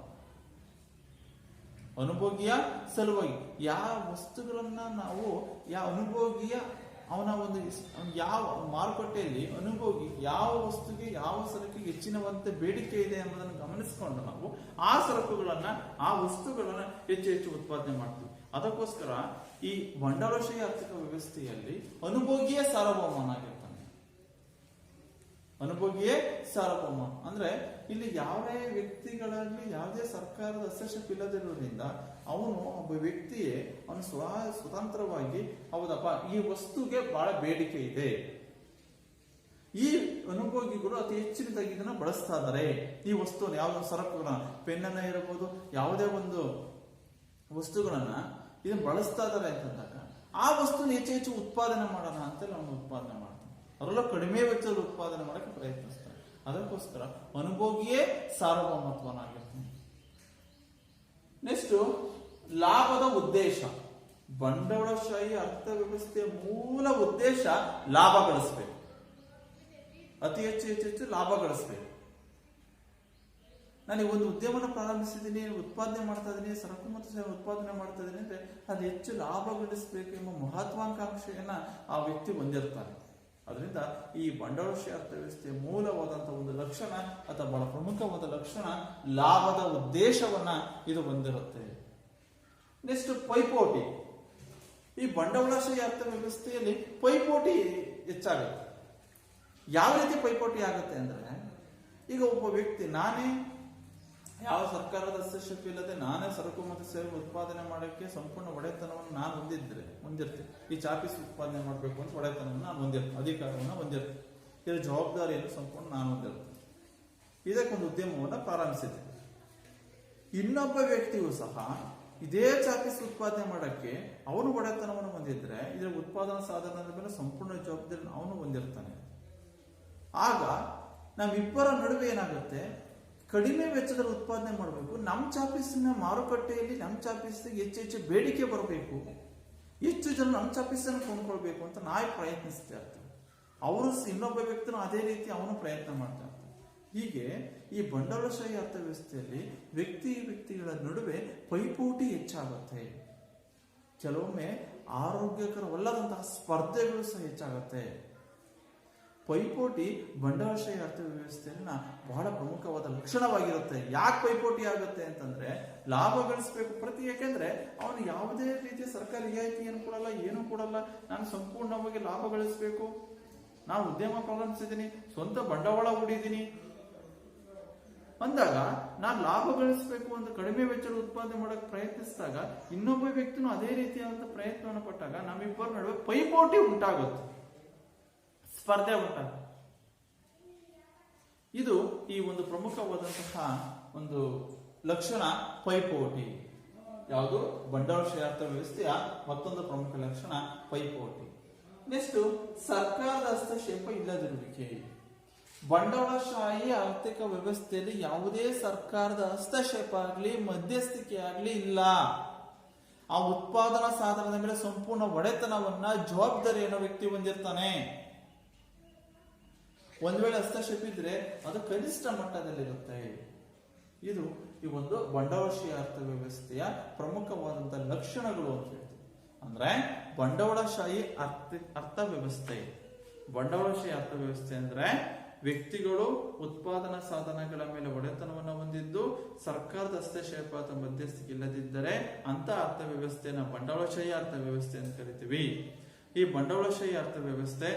ಅನುಭೋಗಿಯ ಸಲುವಾಗಿ ಯಾವ ವಸ್ತುಗಳನ್ನ ನಾವು ಅನುಭೋಗಿಯ ಅವನ ಒಂದು ಯಾವ ಮಾರುಕಟ್ಟೆಯಲ್ಲಿ ಅನುಭೋಗಿ ಯಾವ ವಸ್ತುಗೆ, ಯಾವ ಸರಕಿಗೆ ಹೆಚ್ಚಿನವಂತೆ ಬೇಡಿಕೆ ಇದೆ ಎಂಬುದನ್ನು ಗಮನಿಸಿಕೊಂಡು ನಾವು ಆ ಸರಕುಗಳನ್ನ, ಆ ವಸ್ತುಗಳನ್ನ ಹೆಚ್ಚು ಉತ್ಪಾದನೆ ಮಾಡ್ತೀವಿ. ಅದಕ್ಕೋಸ್ಕರ ಈ ಬಂಡವಾಳಶಾಹಿ ಆರ್ಥಿಕ ವ್ಯವಸ್ಥೆಯಲ್ಲಿ ಅನುಭೋಗಿಯೇ ಸಾರ್ವಭೌಮನಾಗಿರ್ತಾನೆ. ಅನುಭೋಗಿಯೇ ಸಾರ್ವಭೌಮ ಅಂದ್ರೆ ಇಲ್ಲಿ ಯಾವುದೇ ವ್ಯಕ್ತಿಗಳಲ್ಲಿ ಯಾವುದೇ ಸರ್ಕಾರದ ಹಸ್ತಕ್ಷೇಪ ಇಲ್ಲದಿರುವುದರಿಂದ ಅವನು ಒಬ್ಬ ವ್ಯಕ್ತಿಯೇ ಅವನು ಸ್ವತಂತ್ರವಾಗಿ, ಹೌದಪ್ಪ ಈ ವಸ್ತುಗೆ ಬಹಳ ಬೇಡಿಕೆ ಇದೆ, ಈ ಅನುಭೋಗಿಗಳು ಅತಿ ಹೆಚ್ಚಿನದಾಗಿ ಇದನ್ನ ಬಳಸ್ತಾ ಇದ್ದಾರೆ, ಈ ವಸ್ತುವನ್ನು ಯಾವುದೋ ಸರಕುಗಳನ್ನ, ಪೆನ್ನನ್ನ ಇರಬಹುದು, ಯಾವುದೇ ಒಂದು ವಸ್ತುಗಳನ್ನ ಇದನ್ನ ಬಳಸ್ತಾ ಇದ್ದಾರೆ ಅಂತಂದಾಗ ಆ ವಸ್ತುನ ಹೆಚ್ಚು ಹೆಚ್ಚು ಉತ್ಪಾದನೆ ಮಾಡೋಣ ಅಂತೇಳಿ ಅವನು ಉತ್ಪಾದನೆ ಮಾಡ್ತಾನೆ. ಅವರೆಲ್ಲ ಕಡಿಮೆ ವೆಚ್ಚದಲ್ಲಿ ಉತ್ಪಾದನೆ ಮಾಡಕ್ಕೆ ಪ್ರಯತ್ನಿಸ್ತಾರೆ. ಅದಕ್ಕೋಸ್ಕರ ಅನುಭೋಗಿಯೇ ಸಾರ್ವಭೌಮತ್ವನಾಗಿರ್ತಾನೆ. ನೆಕ್ಸ್ಟ್, ಲಾಭದ ಉದ್ದೇಶ. ಬಂಡವಾಳಶಾಹಿ ಅರ್ಥವ್ಯವಸ್ಥೆಯ ಮೂಲ ಉದ್ದೇಶ ಲಾಭ ಗಳಿಸ್ಬೇಕು, ಅತಿ ಹೆಚ್ಚು ಹೆಚ್ಚು ಹೆಚ್ಚು ಲಾಭ ಗಳಿಸ್ಬೇಕು. ನಾನು ಒಂದು ಉದ್ಯಮನ ಪ್ರಾರಂಭಿಸಿದ್ದೀನಿ, ಉತ್ಪಾದನೆ ಮಾಡ್ತಾ ಇದ್ದೀನಿ, ಸರಕು ಮತ್ತು ಸೇವೆ ಉತ್ಪಾದನೆ ಮಾಡ್ತಾ ಇದ್ದೀನಿ ಅಂದ್ರೆ ಅದು ಹೆಚ್ಚು ಲಾಭ ಗಳಿಸಬೇಕು ಎಂಬ ಮಹತ್ವಾಕಾಂಕ್ಷೆಯನ್ನ ಆ ವ್ಯಕ್ತಿ ಹೊಂದಿರ್ತಾನೆ. ಅದರಿಂದ ಈ ಬಂಡವಾಳಶಾಹಿ ಅರ್ಥವ್ಯವಸ್ಥೆಯ ಮೂಲವಾದಂತಹ ಒಂದು ಲಕ್ಷಣ ಅಥವಾ ಬಹಳ ಪ್ರಮುಖವಾದ ಲಕ್ಷಣ ಲಾಭದ ಉದ್ದೇಶವನ್ನ ಇದು ಹೊಂದಿರುತ್ತೆ. ನೆಕ್ಸ್ಟ್, ಪೈಪೋಟಿ. ಈ ಬಂಡವಾಳಶಾಹಿ ಅರ್ಥವ್ಯವಸ್ಥೆಯಲ್ಲಿ ಪೈಪೋಟಿ ಹೆಚ್ಚಾಗುತ್ತೆ. ಯಾವ ರೀತಿ ಪೈಪೋಟಿ ಆಗುತ್ತೆ ಅಂದ್ರೆ, ಈಗ ಒಬ್ಬ ವ್ಯಕ್ತಿ ನಾನೇ ಯಾವ ಸರ್ಕಾರದ ಹಸ್ತಕ್ಷೇಪ ಇಲ್ಲದೆ ನಾನೇ ಸರಕು ಮತ್ತು ಸೇವೆ ಉತ್ಪಾದನೆ ಮಾಡೋಕ್ಕೆ ಸಂಪೂರ್ಣ ಒಡೆತನವನ್ನು ನಾನು ಹೊಂದಿರ್ತೀನಿ. ಈ ಚಾಪೀಸ್ ಉತ್ಪಾದನೆ ಮಾಡಬೇಕು ಅಂತ ಒಡೆತನವನ್ನು ನಾನು ಹೊಂದಿರ್ತೀನಿ, ಅಧಿಕಾರವನ್ನು ಹೊಂದಿರ್ತೀನಿ. ಇದರ ಜವಾಬ್ದಾರಿಯನ್ನು ಸಂಪೂರ್ಣ ನಾನು ಹೊಂದಿರ್ತೀನಿ. ಇದಕ್ಕೊಂದು ಉದ್ಯಮವನ್ನು ಪ್ರಾರಂಭಿಸಿದೆ. ಇನ್ನೊಬ್ಬ ವ್ಯಕ್ತಿಯು ಸಹ ಇದೇ ಚಾಪೀಸ್ ಉತ್ಪಾದನೆ ಮಾಡಕ್ಕೆ ಅವನು ಒಡೆತನವನ್ನು ಹೊಂದಿದ್ರೆ ಇದರ ಉತ್ಪಾದನಾ ಸಾಧನದ ಮೇಲೆ ಸಂಪೂರ್ಣ ಜವಾಬ್ದಾರಿ ಅವನು ಹೊಂದಿರ್ತಾನೆ. ಆಗ ನಮ್ಮಿಬ್ಬರ ನಡುವೆ ಏನಾಗುತ್ತೆ, ಕಡಿಮೆ ವೆಚ್ಚದಲ್ಲಿ ಉತ್ಪಾದನೆ ಮಾಡಬೇಕು, ನಮ್ಮ ಚಾಪೀಸಿನ ಮಾರುಕಟ್ಟೆಯಲ್ಲಿ ನಮ್ಮ ಚಾಪೀಸಿಗೆ ಹೆಚ್ಚು ಹೆಚ್ಚು ಬೇಡಿಕೆ ಬರಬೇಕು, ಹೆಚ್ಚು ಜನ ನಮ್ಮ ಚಾಪೀಸನ್ನು ಕೊಂಡ್ಕೊಳ್ಬೇಕು ಅಂತ ನಾವು ಪ್ರಯತ್ನಿಸ್ತಾ ಇರ್ತೀವಿ. ಅವರು ಇನ್ನೊಬ್ಬ ವ್ಯಕ್ತಿನೂ ಅದೇ ರೀತಿ ಅವನು ಪ್ರಯತ್ನ ಮಾಡ್ತಾ ಇರ್ತಾರೆ. ಹೀಗೆ ಈ ಬಂಡವಾಳಶಾಹಿ ಅರ್ಥವ್ಯವಸ್ಥೆಯಲ್ಲಿ ವ್ಯಕ್ತಿಗಳ ನಡುವೆ ಪೈಪೋಟಿ ಹೆಚ್ಚಾಗುತ್ತೆ. ಕೆಲವೊಮ್ಮೆ ಆರೋಗ್ಯಕರವಲ್ಲದಂತಹ ಸ್ಪರ್ಧೆಗಳು ಸಹ ಹೆಚ್ಚಾಗುತ್ತೆ. ಪೈಪೋಟಿ ಬಂಡವಾಳಶಾಹಿ ಅರ್ಥವ್ಯವಸ್ಥೆಯನ್ನ ಬಹಳ ಪ್ರಮುಖವಾದ ಲಕ್ಷಣವಾಗಿರುತ್ತೆ. ಯಾಕೆ ಪೈಪೋಟಿ ಆಗುತ್ತೆ ಅಂತಂದ್ರೆ, ಲಾಭ ಗಳಿಸಬೇಕು ಪ್ರತಿ. ಯಾಕೆಂದ್ರೆ ಅವನು ಯಾವುದೇ ರೀತಿಯ ಸರ್ಕಾರಿ ರಿಯಾಯಿತಿಯನ್ನು ಕೊಡಲ್ಲ, ಏನೂ ಕೊಡಲ್ಲ. ನಾನು ಸಂಪೂರ್ಣವಾಗಿ ಲಾಭ ಗಳಿಸಬೇಕು, ನಾನು ಉದ್ಯಮ ಪ್ರಾರಂಭಿಸಿದ್ದೀನಿ, ಸ್ವಂತ ಬಂಡವಾಳ ಹೂಡಿದ್ದೀನಿ ಅಂದಾಗ ನಾನು ಲಾಭ ಗಳಿಸಬೇಕು ಅಂತ ಕಡಿಮೆ ವೆಚ್ಚದ ಉತ್ಪಾದನೆ ಮಾಡಕ್ಕೆ ಪ್ರಯತ್ನಿಸಿದಾಗ ಇನ್ನೊಬ್ಬ ವ್ಯಕ್ತಿನೂ ಅದೇ ರೀತಿಯಾದಂತಹ ಪ್ರಯತ್ನವನ್ನು ಪಟ್ಟಾಗ ನಮ್ಮಿಬ್ಬರ ನಡುವೆ ಪೈಪೋಟಿ ಉಂಟಾಗುತ್ತೆ, ಸ್ಪರ್ಧೆ ಉಂಟಾಗುತ್ತೆ. ಇದು ಈ ಒಂದು ಪ್ರಮುಖವಾದಂತಹ ಒಂದು ಲಕ್ಷಣ ಪೈಪೋಟಿ. ಯಾವುದು? ಬಂಡವಾಳಶಾಹಿ ಅರ್ಥವ್ಯವಸ್ಥೆಯ ಮತ್ತೊಂದು ಪ್ರಮುಖ ಲಕ್ಷಣ ಪೈಪೋಟಿ. ನೆಕ್ಸ್ಟ್, ಸರ್ಕಾರದ ಹಸ್ತಕ್ಷೇಪ ಇಲ್ಲದಿರುವಿಕೆ. ಬಂಡವಾಳಶಾಹಿ ಆರ್ಥಿಕ ವ್ಯವಸ್ಥೆಯಲ್ಲಿ ಯಾವುದೇ ಸರ್ಕಾರದ ಹಸ್ತಕ್ಷೇಪ ಆಗಲಿ ಮಧ್ಯಸ್ಥಿಕೆ ಆಗಲಿ ಇಲ್ಲ. ಆ ಉತ್ಪಾದನಾ ಸಾಧನದ ಮೇಲೆ ಸಂಪೂರ್ಣ ಒಡೆತನವನ್ನ ಜವಾಬ್ದಾರಿಯನ್ನು ವ್ಯಕ್ತಿ ಹೊಂದಿರ್ತಾನೆ. ಒಂದ್ ವೇಳೆ ಹಸ್ತಕ್ಷೇಪ ಇದ್ರೆ ಅದು ಕನಿಷ್ಠ ಮಟ್ಟದಲ್ಲಿರುತ್ತೆ. ಇದು ಈ ಒಂದು ಬಂಡವಾಳಶಾಹಿ ಅರ್ಥವ್ಯವಸ್ಥೆಯ ಪ್ರಮುಖವಾದಂತಹ ಲಕ್ಷಣಗಳು ಅಂತ ಹೇಳ್ತೀವಿ. ಅಂದ್ರೆ ಬಂಡವಾಳಶಾಹಿ ಅರ್ಥವ್ಯವಸ್ಥೆ ಅಂದ್ರೆ ವ್ಯಕ್ತಿಗಳು ಉತ್ಪಾದನಾ ಸಾಧನಗಳ ಮೇಲೆ ಒಡೆತನವನ್ನು ಹೊಂದಿದ್ದು ಸರ್ಕಾರದ ಹಸ್ತಕ್ಷೇಪ ಅಥವಾ ಮಧ್ಯಸ್ಥಿಕೆ ಇಲ್ಲದಿದ್ದರೆ ಅಂತ ಅರ್ಥವ್ಯವಸ್ಥೆಯನ್ನು ಬಂಡವಾಳಶಾಹಿ ಅರ್ಥವ್ಯವಸ್ಥೆ ಅಂತ ಕರಿತೀವಿ. ಈ ಬಂಡವಾಳಶಾಹಿ ಅರ್ಥವ್ಯವಸ್ಥೆ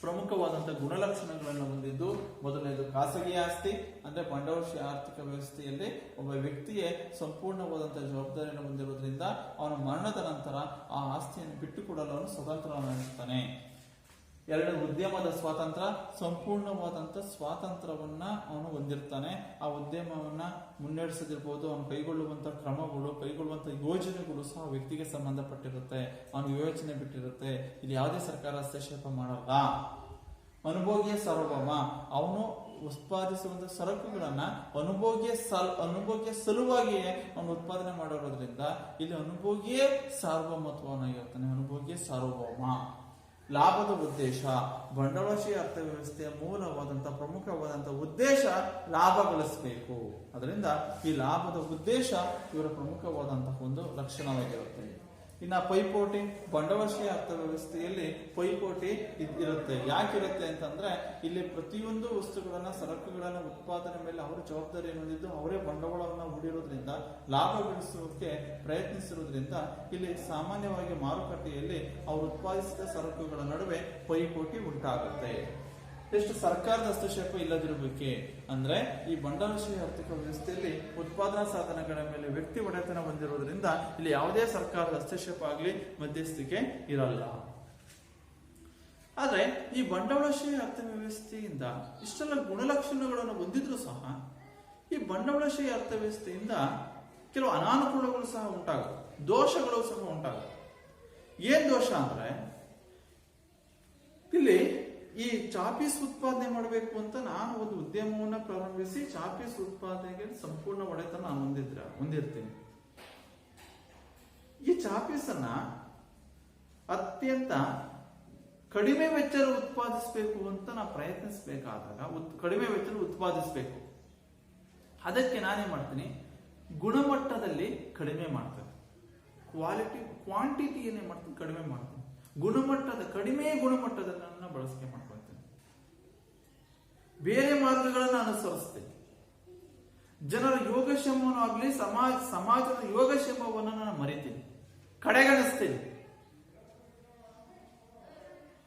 ಪ್ರಮುಖವಾದಂತಹ ಗುಣಲಕ್ಷಣಗಳನ್ನು ಹೊಂದಿದ್ದು, ಮೊದಲನೇದು ಖಾಸಗಿ ಆಸ್ತಿ. ಅಂದ್ರೆ ಬಂಡವಾಳಶಾಹಿ ಆರ್ಥಿಕ ವ್ಯವಸ್ಥೆಯಲ್ಲಿ ಒಬ್ಬ ವ್ಯಕ್ತಿಯೇ ಸಂಪೂರ್ಣವಾದಂತಹ ಜವಾಬ್ದಾರಿಯನ್ನು ಹೊಂದಿರುವುದರಿಂದ ಅವನ ಮರಣದ ನಂತರ ಆ ಆಸ್ತಿಯನ್ನು ಬಿಟ್ಟುಕೊಡಲು ಅವನು ಸ್ವತಂತ್ರನಾಗಿರ್ತಾನೆ. ಎರಡು, ಉದ್ಯಮದ ಸ್ವಾತಂತ್ರ್ಯ. ಸಂಪೂರ್ಣವಾದಂತಹ ಸ್ವಾತಂತ್ರ್ಯವನ್ನ ಅವನು ಹೊಂದಿರ್ತಾನೆ. ಆ ಉದ್ಯಮವನ್ನ ಮುನ್ನಡೆಸದಿರ್ಬೋದು, ಅವನು ಕೈಗೊಳ್ಳುವಂತಹ ಕ್ರಮಗಳು, ಕೈಗೊಳ್ಳುವಂತಹ ಯೋಜನೆಗಳು ಸಹ ವ್ಯಕ್ತಿಗೆ ಸಂಬಂಧಪಟ್ಟಿರುತ್ತೆ. ಅವನು ಯೋಚನೆ ಬಿಟ್ಟಿರುತ್ತೆ. ಇಲ್ಲಿ ಯಾವುದೇ ಸರ್ಕಾರ ಹಸ್ತಕ್ಷೇಪ ಮಾಡಲ್ಲ. ಅನುಭೋಗಿಯ ಸಾರ್ವಭೌಮ. ಅವನು ಉತ್ಪಾದಿಸುವಂತಹ ಸರಕುಗಳನ್ನ ಅನುಭೋಗಿಯ ಸಲುವಾಗಿಯೇ ಅವನು ಉತ್ಪಾದನೆ ಮಾಡಿರೋದ್ರಿಂದ ಇಲ್ಲಿ ಅನುಭೋಗಿಯೇ ಸಾರ್ವಭೌಮತ್ವನಾಗಿರ್ತಾನೆ. ಅನುಭೋಗಿಯ ಸಾರ್ವಭೌಮ. ಲಾಭದ ಉದ್ದೇಶ. ಬಂಡವಾಳಶಾಹಿ ಅರ್ಥವ್ಯವಸ್ಥೆಯ ಮೂಲವಾದಂತಹ ಪ್ರಮುಖವಾದಂತಹ ಉದ್ದೇಶ ಲಾಭ ಗಳಿಸಬೇಕು. ಅದರಿಂದ ಈ ಲಾಭದ ಉದ್ದೇಶ ಇವರ ಪ್ರಮುಖವಾದಂತಹ ಒಂದು ಲಕ್ಷಣವಾಗಿರುತ್ತೆ. ಇನ್ನ ಪೈಪೋಟಿ. ಬಂಡವಾಳಶಾಹಿ ಅರ್ಥವ್ಯವಸ್ಥೆಯಲ್ಲಿ ಪೈಪೋಟಿ ಇರುತ್ತೆ. ಯಾಕಿರುತ್ತೆ ಅಂತಂದ್ರೆ ಇಲ್ಲಿ ಪ್ರತಿಯೊಂದು ವಸ್ತುಗಳನ್ನ ಸರಕುಗಳನ್ನ ಉತ್ಪಾದನೆ ಮೇಲೆ ಅವರ ಜವಾಬ್ದಾರಿಯನ್ನು ಹೊಂದಿದ್ದು ಅವರೇ ಬಂಡವಾಳವನ್ನು ಹೂಡಿರೋದ್ರಿಂದ ಲಾಭ ಗಳಿಸೋಕೆ ಪ್ರಯತ್ನಿಸಿರೋದ್ರಿಂದ ಇಲ್ಲಿ ಸಾಮಾನ್ಯವಾಗಿ ಮಾರುಕಟ್ಟೆಯಲ್ಲಿ ಅವರು ಉತ್ಪಾದಿಸಿದ ಸರಕುಗಳ ನಡುವೆ ಪೈಪೋಟಿ ಉಂಟಾಗುತ್ತೆ. ಎಷ್ಟು? ಸರ್ಕಾರದ ಹಸ್ತಕ್ಷೇಪ ಇಲ್ಲದಿರಬೇಕೆ. ಅಂದ್ರೆ ಈ ಬಂಡವಾಳಶಾಹಿ ಆರ್ಥಿಕ ವ್ಯವಸ್ಥೆಯಲ್ಲಿ ಉತ್ಪಾದನಾ ಸಾಧನಗಳ ಮೇಲೆ ವ್ಯಕ್ತಿ ಒಡೆತನ ಹೊಂದಿರುವುದರಿಂದ ಇಲ್ಲಿ ಯಾವುದೇ ಸರ್ಕಾರದ ಹಸ್ತಕ್ಷೇಪ ಆಗಲಿ ಮಧ್ಯಸ್ಥಿಕೆ ಇರಲ್ಲ. ಆದ್ರೆ ಈ ಬಂಡವಾಳಶಾಹಿ ಅರ್ಥವ್ಯವಸ್ಥೆಯಿಂದ ಇಷ್ಟೆಲ್ಲ ಗುಣಲಕ್ಷಣಗಳನ್ನು ಹೊಂದಿದ್ರು ಸಹ ಈ ಬಂಡವಾಳಶಾಹಿ ಅರ್ಥವ್ಯವಸ್ಥೆಯಿಂದ ಕೆಲವು ಅನಾನುಕೂಲಗಳು ಸಹ ಉಂಟಾಗುತ್ತೆ, ದೋಷಗಳು ಸಹ ಉಂಟಾಗುತ್ತೆ. ಏನ್ ದೋಷ ಅಂದ್ರೆ ಇಲ್ಲಿ ಈ ಚಾಪೀಸ್ ಉತ್ಪಾದನೆ ಮಾಡಬೇಕು ಅಂತ ನಾನು ಒಂದು ಉದ್ಯಮವನ್ನ ಪ್ರಾರಂಭಿಸಿ ಚಾಪೀಸ್ ಉತ್ಪಾದನೆಗೆ ಸಂಪೂರ್ಣ ಒಡೆತನ ನಾನು ಹೊಂದಿರ್ತೀನಿ. ಈ ಚಾಪೀಸ್ ಅನ್ನ ಅತ್ಯಂತ ಕಡಿಮೆ ವೆಚ್ಚದಲ್ಲಿ ಉತ್ಪಾದಿಸಬೇಕು ಅಂತ ನಾವು ಪ್ರಯತ್ನಿಸಬೇಕಾದಾಗ ಕಡಿಮೆ ವೆಚ್ಚದಲ್ಲಿ ಉತ್ಪಾದಿಸಬೇಕು. ಅದಕ್ಕೆ ನಾನೇ ಮಾಡ್ತೀನಿ, ಗುಣಮಟ್ಟದಲ್ಲಿ ಕಡಿಮೆ ಮಾಡ್ತೇನೆ, ಕ್ವಾಂಟಿಟಿ ಏನೇ ಮಾಡ್ತೀನಿ ಕಡಿಮೆ ಮಾಡ್ತೀನಿ, ಕಡಿಮೆ ಗುಣಮಟ್ಟದನ್ನ ಬಳಕೆ ಮಾಡ್ಕೊಳ್ತೇನೆ, ಬೇರೆ ಮಾರ್ಗಗಳನ್ನು ಅನುಸರಿಸ್ತೇನೆ, ಜನರ ಯೋಗಕ್ಷೇಮವನ್ನು ಆಗ್ಲಿ ಸಮಾಜದ ಯೋಗಕ್ಷೇಮವನ್ನು ನಾನು ಮರಿತೀನಿ, ಕಡೆಗಣಿಸ್ತೀನಿ.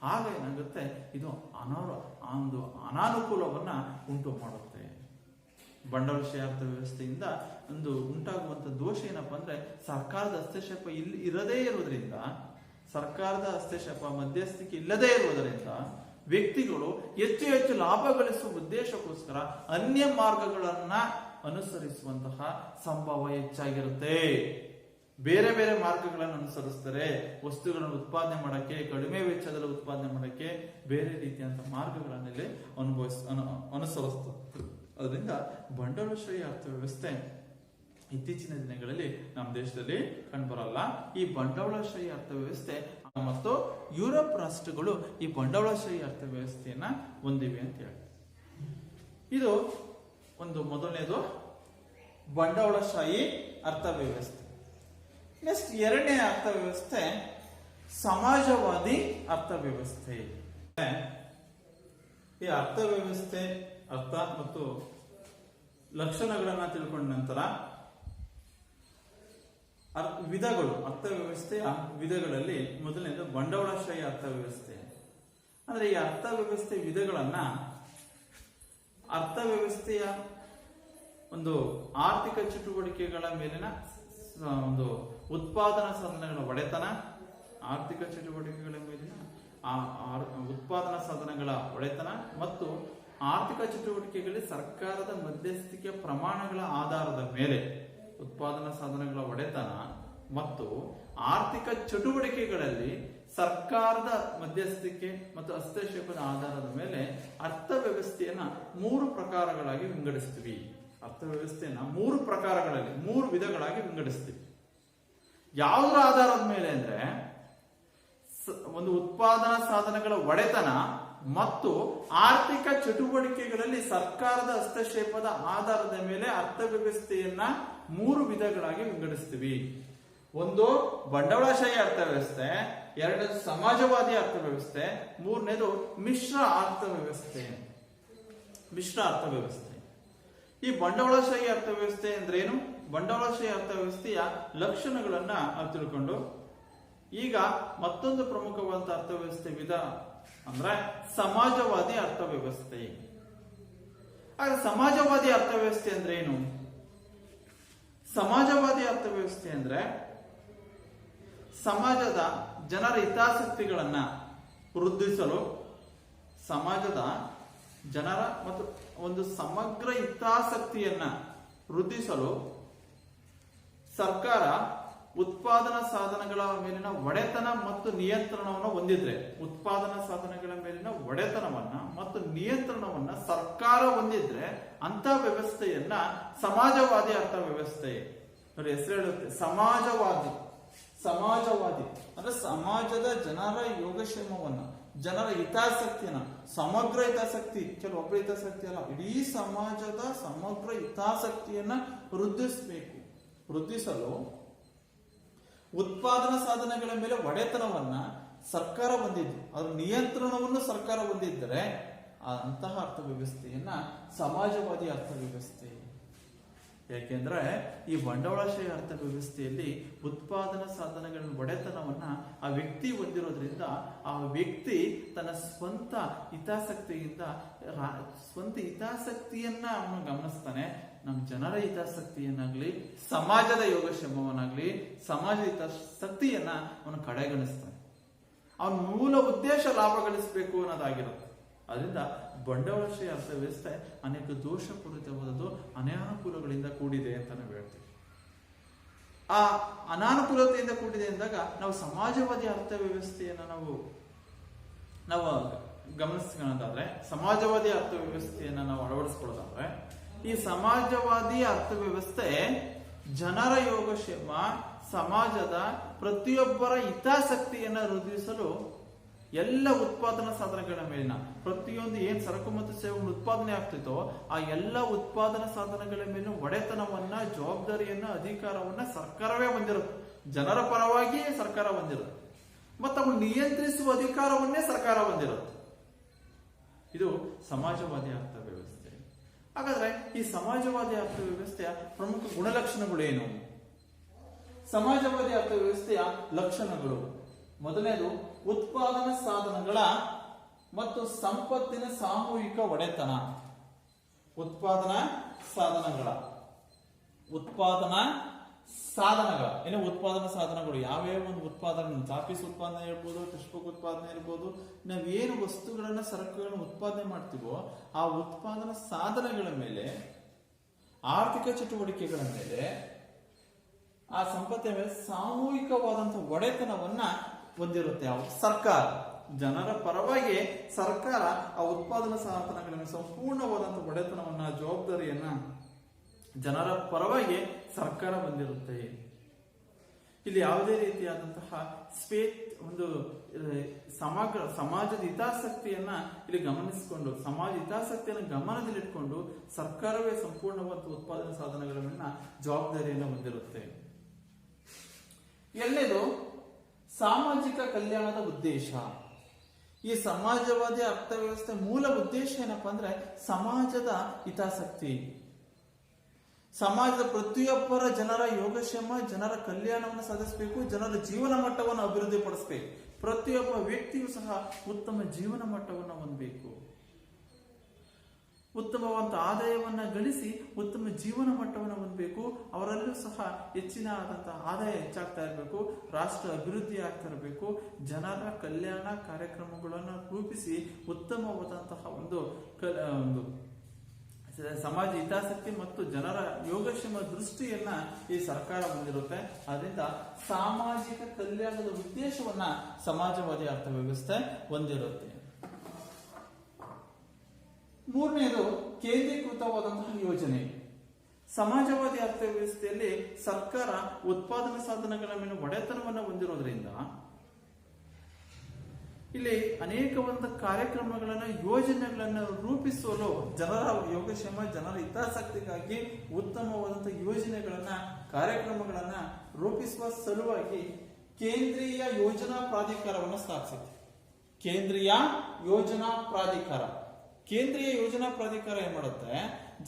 ಆಗ ಏನಾಗುತ್ತೆ, ಇದು ಒಂದು ಅನಾನುಕೂಲವನ್ನ ಉಂಟು ಮಾಡುತ್ತೆ. ಬಂಡವಾಳಶಾಹಿ ಅರ್ಥವ್ಯವಸ್ಥೆಯಿಂದ ಒಂದು ಉಂಟಾಗುವಂತ ದೋಷ ಏನಪ್ಪಾ ಅಂದ್ರೆ ಸರ್ಕಾರದ ಹಸ್ತಕ್ಷೇಪ ಇರದೇ ಇರುವುದರಿಂದ, ಸರ್ಕಾರದ ಹಸ್ತಕ್ಷೇಪ ಮಧ್ಯಸ್ಥಿಕೆ ಇಲ್ಲದೇ ಇರುವುದರಿಂದ ವ್ಯಕ್ತಿಗಳು ಹೆಚ್ಚು ಹೆಚ್ಚು ಲಾಭ ಗಳಿಸುವ ಉದ್ದೇಶಕ್ಕೋಸ್ಕರ ಅನ್ಯ ಮಾರ್ಗಗಳನ್ನ ಅನುಸರಿಸುವಂತಹ ಸಂಭವ ಹೆಚ್ಚಾಗಿರುತ್ತೆ. ಬೇರೆ ಬೇರೆ ಮಾರ್ಗಗಳನ್ನು ಅನುಸರಿಸ್ತಾರೆ. ವಸ್ತುಗಳನ್ನು ಉತ್ಪಾದನೆ ಮಾಡಕ್ಕೆ, ಕಡಿಮೆ ವೆಚ್ಚದಲ್ಲಿ ಉತ್ಪಾದನೆ ಮಾಡಕ್ಕೆ ಬೇರೆ ರೀತಿಯಂತಹ ಮಾರ್ಗಗಳನ್ನೆಲ್ಲಿ ಅನುಸರಿಸ್ತಾರೆ. ಅದರಿಂದ ಬಂಡವಾಳಶಾಹಿ ಅರ್ಥವ್ಯವಸ್ಥೆ ಇತ್ತೀಚಿನ ದಿನಗಳಲ್ಲಿ ನಮ್ಮ ದೇಶದಲ್ಲಿ ಕಂಡುಬರಲ್ಲ. ಈ ಬಂಡವಾಳಶಾಹಿ ಅರ್ಥವ್ಯವಸ್ಥೆ ಮತ್ತು ಯುರೋಪ್ ರಾಷ್ಟ್ರಗಳು ಈ ಬಂಡವಾಳಶಾಹಿ ಅರ್ಥವ್ಯವಸ್ಥೆಯನ್ನ ಹೊಂದಿವೆ ಅಂತ ಹೇಳಿ, ಇದು ಒಂದು ಮೊದಲನೇದು ಬಂಡವಾಳಶಾಹಿ ಅರ್ಥವ್ಯವಸ್ಥೆ. ನೆಕ್ಸ್ಟ್ ಎರಡನೇ ಅರ್ಥವ್ಯವಸ್ಥೆ ಸಮಾಜವಾದಿ ಅರ್ಥವ್ಯವಸ್ಥೆ. ಈ ಅರ್ಥವ್ಯವಸ್ಥೆ ಅರ್ಥ ಮತ್ತು ಲಕ್ಷಣಗಳನ್ನ ತಿಳ್ಕೊಂಡ ನಂತರ ವಿಧಗಳು, ಅರ್ಥವ್ಯವಸ್ಥೆಯ ವಿಧಗಳಲ್ಲಿ ಮೊದಲನೇದು ಬಂಡವಾಳಶಾಹಿ ಅರ್ಥವ್ಯವಸ್ಥೆ. ಅಂದ್ರೆ ಈ ಅರ್ಥವ್ಯವಸ್ಥೆ ವಿಧಗಳನ್ನ ಅರ್ಥವ್ಯವಸ್ಥೆಯ ಒಂದು ಆರ್ಥಿಕ ಚಟುವಟಿಕೆಗಳ ಮೇಲಿನ ಒಂದು ಉತ್ಪಾದನಾ ಸಾಧನಗಳ ಒಡೆತನ, ಆರ್ಥಿಕ ಚಟುವಟಿಕೆಗಳ ಮೇಲಿನ ಉತ್ಪಾದನಾ ಸಾಧನಗಳ ಒಡೆತನ ಮತ್ತು ಆರ್ಥಿಕ ಚಟುವಟಿಕೆಗಳಲ್ಲಿ ಸರ್ಕಾರದ ಮಧ್ಯಸ್ಥಿಕೆ ಪ್ರಮಾಣಗಳ ಆಧಾರದ ಮೇಲೆ ಉತ್ಪಾದನಾ ಸಾಧನಗಳ ಒಡೆತನ ಮತ್ತು ಆರ್ಥಿಕ ಚಟುವಟಿಕೆಗಳಲ್ಲಿ ಸರ್ಕಾರದ ಮಧ್ಯಸ್ಥಿಕೆ ಮತ್ತು ಹಸ್ತಕ್ಷೇಪದ ಆಧಾರದ ಮೇಲೆ ಅರ್ಥವ್ಯವಸ್ಥೆಯನ್ನ 3 ಪ್ರಕಾರಗಳಾಗಿ ವಿಂಗಡಿಸ್ತೀವಿ. ಅರ್ಥವ್ಯವಸ್ಥೆಯನ್ನ 3 ಪ್ರಕಾರಗಳಲ್ಲಿ 3 ವಿಧಗಳಾಗಿ ವಿಂಗಡಿಸ್ತೀವಿ. ಯಾವುದರ ಆಧಾರದ ಮೇಲೆ ಅಂದ್ರೆ ಒಂದು ಉತ್ಪಾದನಾ ಸಾಧನಗಳ ಒಡೆತನ ಮತ್ತು ಆರ್ಥಿಕ ಚಟುವಟಿಕೆಗಳಲ್ಲಿ ಸರ್ಕಾರದ ಹಸ್ತಕ್ಷೇಪದ ಆಧಾರದ ಮೇಲೆ ಅರ್ಥವ್ಯವಸ್ಥೆಯನ್ನ 3 ವಿಧಗಳಾಗಿ ವಿಂಗಡಿಸ್ತೀವಿ. ಒಂದು ಬಂಡವಾಳಶಾಹಿ ಅರ್ಥವ್ಯವಸ್ಥೆ, ಎರಡನೇದು ಸಮಾಜವಾದಿ ಅರ್ಥವ್ಯವಸ್ಥೆ, ಮೂರನೇದು ಮಿಶ್ರ ಅರ್ಥವ್ಯವಸ್ಥೆ. ಈ ಬಂಡವಾಳಶಾಹಿ ಅರ್ಥವ್ಯವಸ್ಥೆ ಅಂದ್ರೆ ಏನು, ಬಂಡವಾಳಶಾಹಿ ಅರ್ಥವ್ಯವಸ್ಥೆಯ ಲಕ್ಷಣಗಳನ್ನ ತಿಳ್ಕೊಂಡು ಈಗ ಮತ್ತೊಂದು ಪ್ರಮುಖವಾದ ಅರ್ಥವ್ಯವಸ್ಥೆ ವಿಧ ಅಂದ್ರೆ ಸಮಾಜವಾದಿ ಅರ್ಥವ್ಯವಸ್ಥೆ. ಹಾಗೆ ಸಮಾಜವಾದಿ ಅರ್ಥವ್ಯವಸ್ಥೆ ಅಂದ್ರೆ ಏನು? ಸಮಾಜವಾದಿ ಅರ್ಥವ್ಯವಸ್ಥೆ ಅಂದ್ರೆ ಸಮಾಜದ ಜನರ ಹಿತಾಸಕ್ತಿಗಳನ್ನ ವೃದ್ಧಿಸಲು, ಸಮಾಜದ ಜನರ ಮತ್ತು ಒಂದು ಸಮಗ್ರ ಹಿತಾಸಕ್ತಿಯನ್ನ ವೃದ್ಧಿಸಲು ಸರ್ಕಾರ ಉತ್ಪಾದನಾ ಸಾಧನಗಳ ಮೇಲಿನ ಒಡೆತನ ಮತ್ತು ನಿಯಂತ್ರಣವನ್ನು ಹೊಂದಿದ್ರೆ, ಉತ್ಪಾದನಾ ಸಾಧನಗಳ ಮೇಲಿನ ಒಡೆತನವನ್ನ ಮತ್ತು ನಿಯಂತ್ರಣವನ್ನ ಸರ್ಕಾರ ಹೊಂದಿದ್ರೆ ಅಂತ ವ್ಯವಸ್ಥೆಯನ್ನ ಸಮಾಜವಾದಿ ಅರ್ಥವ್ಯವಸ್ಥೆ. ನೋಡಿ, ಹೆಸರು ಹೇಳುತ್ತೆ ಸಮಾಜವಾದಿ. ಅಂದ್ರೆ ಸಮಾಜದ ಜನರ ಯೋಗಕ್ಷೇಮವನ್ನ, ಜನರ ಹಿತಾಸಕ್ತಿಯನ್ನ, ಸಮಗ್ರ ಹಿತಾಸಕ್ತಿ, ಕೆಲವೊಬ್ಬರ ಹಿತಾಸಕ್ತಿ ಅಲ್ಲ, ಇಡೀ ಸಮಾಜದ ಸಮಗ್ರ ಹಿತಾಸಕ್ತಿಯನ್ನ ವೃದ್ಧಿಸಲು ಉತ್ಪಾದನಾ ಸಾಧನಗಳ ಮೇಲೆ ಒಡೆತನವನ್ನ ಸರ್ಕಾರ ಹೊಂದಿದ್ದು, ಅದರ ನಿಯಂತ್ರಣವನ್ನು ಸರ್ಕಾರ ಹೊಂದಿದ್ದರೆ ಅಂತಹ ಅರ್ಥವ್ಯವಸ್ಥೆಯನ್ನ ಸಮಾಜವಾದಿ ಅರ್ಥವ್ಯವಸ್ಥೆ. ಯಾಕೆಂದ್ರೆ ಈ ಬಂಡವಾಳಶಾಹಿ ಅರ್ಥವ್ಯವಸ್ಥೆಯಲ್ಲಿ ಉತ್ಪಾದನಾ ಸಾಧನಗಳ ಒಡೆತನವನ್ನ ಆ ವ್ಯಕ್ತಿ ಹೊಂದಿರೋದ್ರಿಂದ ಆ ವ್ಯಕ್ತಿ ತನ್ನ ಸ್ವಂತ ಹಿತಾಸಕ್ತಿಯನ್ನ ಅವನು ಗಮನಿಸ್ತಾನೆ. ನಮ್ಮ ಜನರ ಹಿತಾಸಕ್ತಿಯನ್ನಾಗ್ಲಿ, ಸಮಾಜದ ಯೋಗಕ್ಷೇಮವನ್ನಾಗ್ಲಿ, ಸಮಾಜ ಹಿತಾಸಕ್ತಿಯನ್ನ ಅವನು ಕಡೆಗಣಿಸ್ತಾನೆ. ಅವನ ಮೂಲ ಉದ್ದೇಶ ಲಾಭ ಗಳಿಸಬೇಕು ಅನ್ನೋದಾಗಿರುತ್ತೆ. ಅದರಿಂದ ಬಂಡವಾಳಶಾಹಿ ಅರ್ಥವ್ಯವಸ್ಥೆ ಅನೇಕ ದೋಷಪೂರಿತವಾದದ್ದು, ಅನಾನುಕೂಲಗಳಿಂದ ಕೂಡಿದೆ ಅಂತ ನಾವು ಹೇಳ್ತೀವಿ. ಆ ಅನಾನುಕೂಲತೆಯಿಂದ ಕೂಡಿದೆ ಎಂದಾಗ ನಾವು ಸಮಾಜವಾದಿ ಅರ್ಥವ್ಯವಸ್ಥೆಯನ್ನು ನಾವು ಗಮನಿಸ್ಕೊಳ್ಳೋದಾದ್ರೆ, ಸಮಾಜವಾದಿ ಅರ್ಥವ್ಯವಸ್ಥೆಯನ್ನು ನಾವು ಅಳವಡಿಸ್ಕೊಳ್ಳೋದಾದ್ರೆ, ಈ ಸಮಾಜವಾದಿ ಅರ್ಥವ್ಯವಸ್ಥೆ ಜನರ ಯೋಗಕ್ಷೇಮ, ಸಮಾಜದ ಪ್ರತಿಯೊಬ್ಬರ ಹಿತಾಸಕ್ತಿಯನ್ನು ವೃದ್ಧಿಸಲು ಎಲ್ಲ ಉತ್ಪಾದನಾ ಸಾಧನಗಳ ಮೇಲಿನ ಪ್ರತಿಯೊಂದು ಏನ್ ಸರಕು ಮತ್ತು ಸೇವೆಗಳು ಉತ್ಪಾದನೆ ಆಗ್ತಿತ್ತೋ ಆ ಎಲ್ಲ ಉತ್ಪಾದನಾ ಸಾಧನಗಳ ಮೇಲಿನ ಒಡೆತನವನ್ನ, ಜವಾಬ್ದಾರಿಯನ್ನ, ಅಧಿಕಾರವನ್ನ ಸರ್ಕಾರವೇ ಹೊಂದಿರುತ್ತೆ. ಜನರ ಪರವಾಗಿ ಸರ್ಕಾರ ಹೊಂದಿರುತ್ತೆ ಮತ್ತು ಅವು ನಿಯಂತ್ರಿಸುವ ಅಧಿಕಾರವನ್ನೇ ಸರ್ಕಾರ ಹೊಂದಿರುತ್ತೆ. ಇದು ಸಮಾಜವಾದಿ ಅರ್ಥವ್ಯವಸ್ಥೆ. ಹಾಗಾದ್ರೆ ಈ ಸಮಾಜವಾದಿ ಅರ್ಥವ್ಯವಸ್ಥೆಯ ಪ್ರಮುಖ ಗುಣಲಕ್ಷಣಗಳೇನು? ಸಮಾಜವಾದಿ ಅರ್ಥವ್ಯವಸ್ಥೆಯ ಲಕ್ಷಣಗಳು: ಮೊದಲನೇದು ಉತ್ಪಾದನಾ ಸಾಧನಗಳ ಮತ್ತು ಸಂಪತ್ತಿನ ಸಾಮೂಹಿಕ ಒಡೆತನ. ಉತ್ಪಾದನಾ ಸಾಧನಗಳ ಏನು ಉತ್ಪಾದನಾ ಸಾಧನಗಳು ಯಾವ್ಯಾವ ಒಂದು ಉತ್ಪಾದನೆ, ಚಾಪೀಸ್ ಉತ್ಪಾದನೆ ಇರ್ಬೋದು, ಟೆಕ್ಸ್ಟ್ಬುಕ್ ಉತ್ಪಾದನೆ ಇರ್ಬೋದು, ನಾವೇನು ವಸ್ತುಗಳನ್ನ ಸರಕುಗಳನ್ನ ಉತ್ಪಾದನೆ ಮಾಡ್ತೀವೋ ಆ ಉತ್ಪಾದನಾ ಸಾಧನಗಳ ಮೇಲೆ, ಆರ್ಥಿಕ ಚಟುವಟಿಕೆಗಳ ಮೇಲೆ, ಆ ಸಂಪತ್ತಿನ ಮೇಲೆ ಸಾಮೂಹಿಕವಾದಂತಹ ಒಡೆತನವನ್ನ ಹೊಂದಿರುತ್ತೆ ಸರ್ಕಾರ. ಜನರ ಪರವಾಗಿ ಸರ್ಕಾರ ಆ ಉತ್ಪಾದನಾ ಸಾಧನಗಳ ಮೇಲೆ ಸಂಪೂರ್ಣವಾದಂತಹ ಒಡೆತನವನ್ನ, ಜವಾಬ್ದಾರಿಯನ್ನ ಜನರ ಪರವಾಗಿ ಸರ್ಕಾರ ಹೊಂದಿರುತ್ತೆ. ಇಲ್ಲಿ ಯಾವುದೇ ರೀತಿಯಾದಂತಹ ಸಮಾಜದ ಹಿತಾಸಕ್ತಿಯನ್ನ ಇಲ್ಲಿ ಗಮನಿಸಿಕೊಂಡು, ಸಮಾಜ ಹಿತಾಸಕ್ತಿಯನ್ನು ಗಮನದಲ್ಲಿಟ್ಕೊಂಡು ಸರ್ಕಾರವೇ ಸಂಪೂರ್ಣವಾದ ಉತ್ಪಾದನಾ ಸಾಧನಗಳ ಮೇಲಿನ ಜವಾಬ್ದಾರಿಯನ್ನು ಹೊಂದಿರುತ್ತೆ. ಎರಡನೇದು ಸಾಮಾಜಿಕ ಕಲ್ಯಾಣದ ಉದ್ದೇಶ. ಈ ಸಮಾಜವಾದಿ ಅರ್ಥವ್ಯವಸ್ಥೆ ಮೂಲ ಉದ್ದೇಶ ಏನಪ್ಪಾ ಅಂದ್ರೆ ಸಮಾಜದ ಹಿತಾಸಕ್ತಿ. ಸಮಾಜದ ಪ್ರತಿಯೊಬ್ಬರ ಜನರ ಯೋಗಕ್ಷೇಮ, ಜನರ ಕಲ್ಯಾಣವನ್ನು ಸಾಧಿಸಬೇಕು, ಜನರ ಜೀವನ ಮಟ್ಟವನ್ನು ಅಭಿವೃದ್ಧಿ ಪಡಿಸಬೇಕು. ಪ್ರತಿಯೊಬ್ಬ ವ್ಯಕ್ತಿಯೂ ಸಹ ಉತ್ತಮ ಜೀವನ ಮಟ್ಟವನ್ನು ಹೊಂದಬೇಕು. ಉತ್ತಮವಾದ ಆದಾಯವನ್ನ ಗಳಿಸಿ ಉತ್ತಮ ಜೀವನ ಮಟ್ಟವನ್ನು ಹೊಂದಬೇಕು. ಅವರಲ್ಲೂ ಸಹ ಹೆಚ್ಚಿನ ಆದಂತಹ ಆದಾಯ ಹೆಚ್ಚಾಗ್ತಾ ಇರಬೇಕು. ರಾಷ್ಟ್ರ ಅಭಿವೃದ್ಧಿ ಆಗ್ತಾ ಇರಬೇಕು. ಜನರ ಕಲ್ಯಾಣ ಕಾರ್ಯಕ್ರಮಗಳನ್ನು ರೂಪಿಸಿ ಉತ್ತಮವಾದಂತಹ ಒಂದು ಸಮಾಜ ಹಿತಾಸಕ್ತಿ ಮತ್ತು ಜನರ ಯೋಗಕ್ಷೇಮ ದೃಷ್ಟಿಯನ್ನ ಈ ಸರ್ಕಾರ ಹೊಂದಿರುತ್ತೆ. ಅದರಿಂದ ಸಾಮಾಜಿಕ ಕಲ್ಯಾಣದ ಉದ್ದೇಶವನ್ನ ಸಮಾಜವಾದಿ ಅರ್ಥವ್ಯವಸ್ಥೆ ಹೊಂದಿರುತ್ತೆ. ಮೂರನೆಯದು ಕೇಂದ್ರೀಕೃತವಾದಂತಹ ಯೋಜನೆ. ಸಮಾಜವಾದಿ ಅರ್ಥವ್ಯವಸ್ಥೆಯಲ್ಲಿ ಸರ್ಕಾರ ಉತ್ಪಾದನಾ ಸಾಧನಗಳ ಮೇಲೆ ಒಡೆತನವನ್ನು ಹೊಂದಿರೋದ್ರಿಂದ ಇಲ್ಲಿ ಅನೇಕ ಒಂದು ಕಾರ್ಯಕ್ರಮಗಳನ್ನ, ಯೋಜನೆಗಳನ್ನು ರೂಪಿಸಲು ಜನರ ಯೋಗಕ್ಷೇಮ, ಜನರ ಹಿತಾಸಕ್ತಿಗಾಗಿ ಉತ್ತಮವಾದಂತಹ ಯೋಜನೆಗಳನ್ನ, ಕಾರ್ಯಕ್ರಮಗಳನ್ನ ರೂಪಿಸುವ ಸಲುವಾಗಿ ಕೇಂದ್ರೀಯ ಯೋಜನಾ ಪ್ರಾಧಿಕಾರವನ್ನು ಸ್ಥಾಪಿಸಿದೆ. ಕೇಂದ್ರೀಯ ಯೋಜನಾ ಪ್ರಾಧಿಕಾರ ಏನ್ ಮಾಡುತ್ತೆ?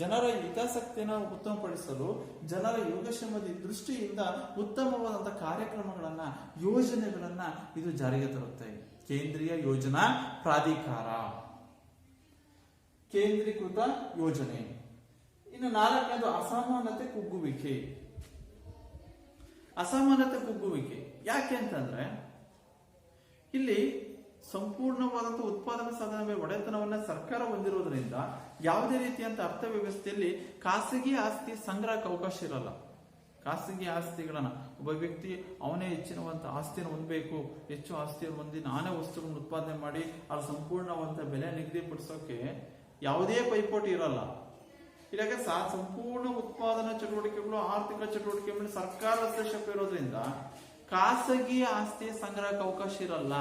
ಜನರ ಹಿತಾಸಕ್ತಿಯನ್ನು ಉತ್ತಮಪಡಿಸಲು, ಜನರ ಯೋಗಕ್ಷೇಮದ ದೃಷ್ಟಿಯಿಂದ ಉತ್ತಮವಾದಂತಹ ಕಾರ್ಯಕ್ರಮಗಳನ್ನ, ಯೋಜನೆಗಳನ್ನ ಇದು ಜಾರಿಗೆ ತರುತ್ತೆ. ಕೇಂದ್ರೀಯ ಯೋಜನಾ ಪ್ರಾಧಿಕಾರ, ಕೇಂದ್ರೀಕೃತ ಯೋಜನೆ. ಇನ್ನು ನಾಲ್ಕನೇದು ಅಸಮಾನತೆ ಕುಗ್ಗುವಿಕೆ. ಯಾಕೆ ಅಂತಂದ್ರೆ ಇಲ್ಲಿ ಸಂಪೂರ್ಣವಾದಂತಹ ಉತ್ಪಾದನಾ ಸಾಧನ ಮೇಲೆ ಒಡೆತನವನ್ನ ಸರ್ಕಾರ ಹೊಂದಿರುವುದರಿಂದ ಯಾವುದೇ ರೀತಿಯಂತ ಅರ್ಥವ್ಯವಸ್ಥೆಯಲ್ಲಿ ಖಾಸಗಿ ಆಸ್ತಿ ಸಂಗ್ರಹಕ್ಕೆ ಅವಕಾಶ ಇರಲ್ಲ. ಖಾಸಗಿ ಆಸ್ತಿಗಳನ್ನ ಒಬ್ಬ ವ್ಯಕ್ತಿ ಅವನೇ ಹೆಚ್ಚಿನವಂತ ಆಸ್ತಿಯನ್ನು ಹೊಂದಬೇಕು, ಹೆಚ್ಚು ಆಸ್ತಿಯನ್ನು ಹೊಂದಿ ನಾನೇ ವಸ್ತುಗಳನ್ನು ಉತ್ಪಾದನೆ ಮಾಡಿ ಅದ್ರ ಸಂಪೂರ್ಣವಂತ ಬೆಲೆ ನಿಗದಿಪಡಿಸೋಕೆ ಯಾವುದೇ ಪೈಪೋಟಿ ಇರಲ್ಲ. ಇವಾಗ ಸಂಪೂರ್ಣ ಉತ್ಪಾದನಾ ಚಟುವಟಿಕೆಗಳು, ಆರ್ಥಿಕ ಚಟುವಟಿಕೆಗಳು ಸರ್ಕಾರ ಹಸ್ತಕ್ಷೇಪ ಇರೋದ್ರಿಂದ ಖಾಸಗಿ ಆಸ್ತಿಯ ಸಂಗ್ರಹಕ್ಕೆ ಅವಕಾಶ ಇರಲ್ಲ.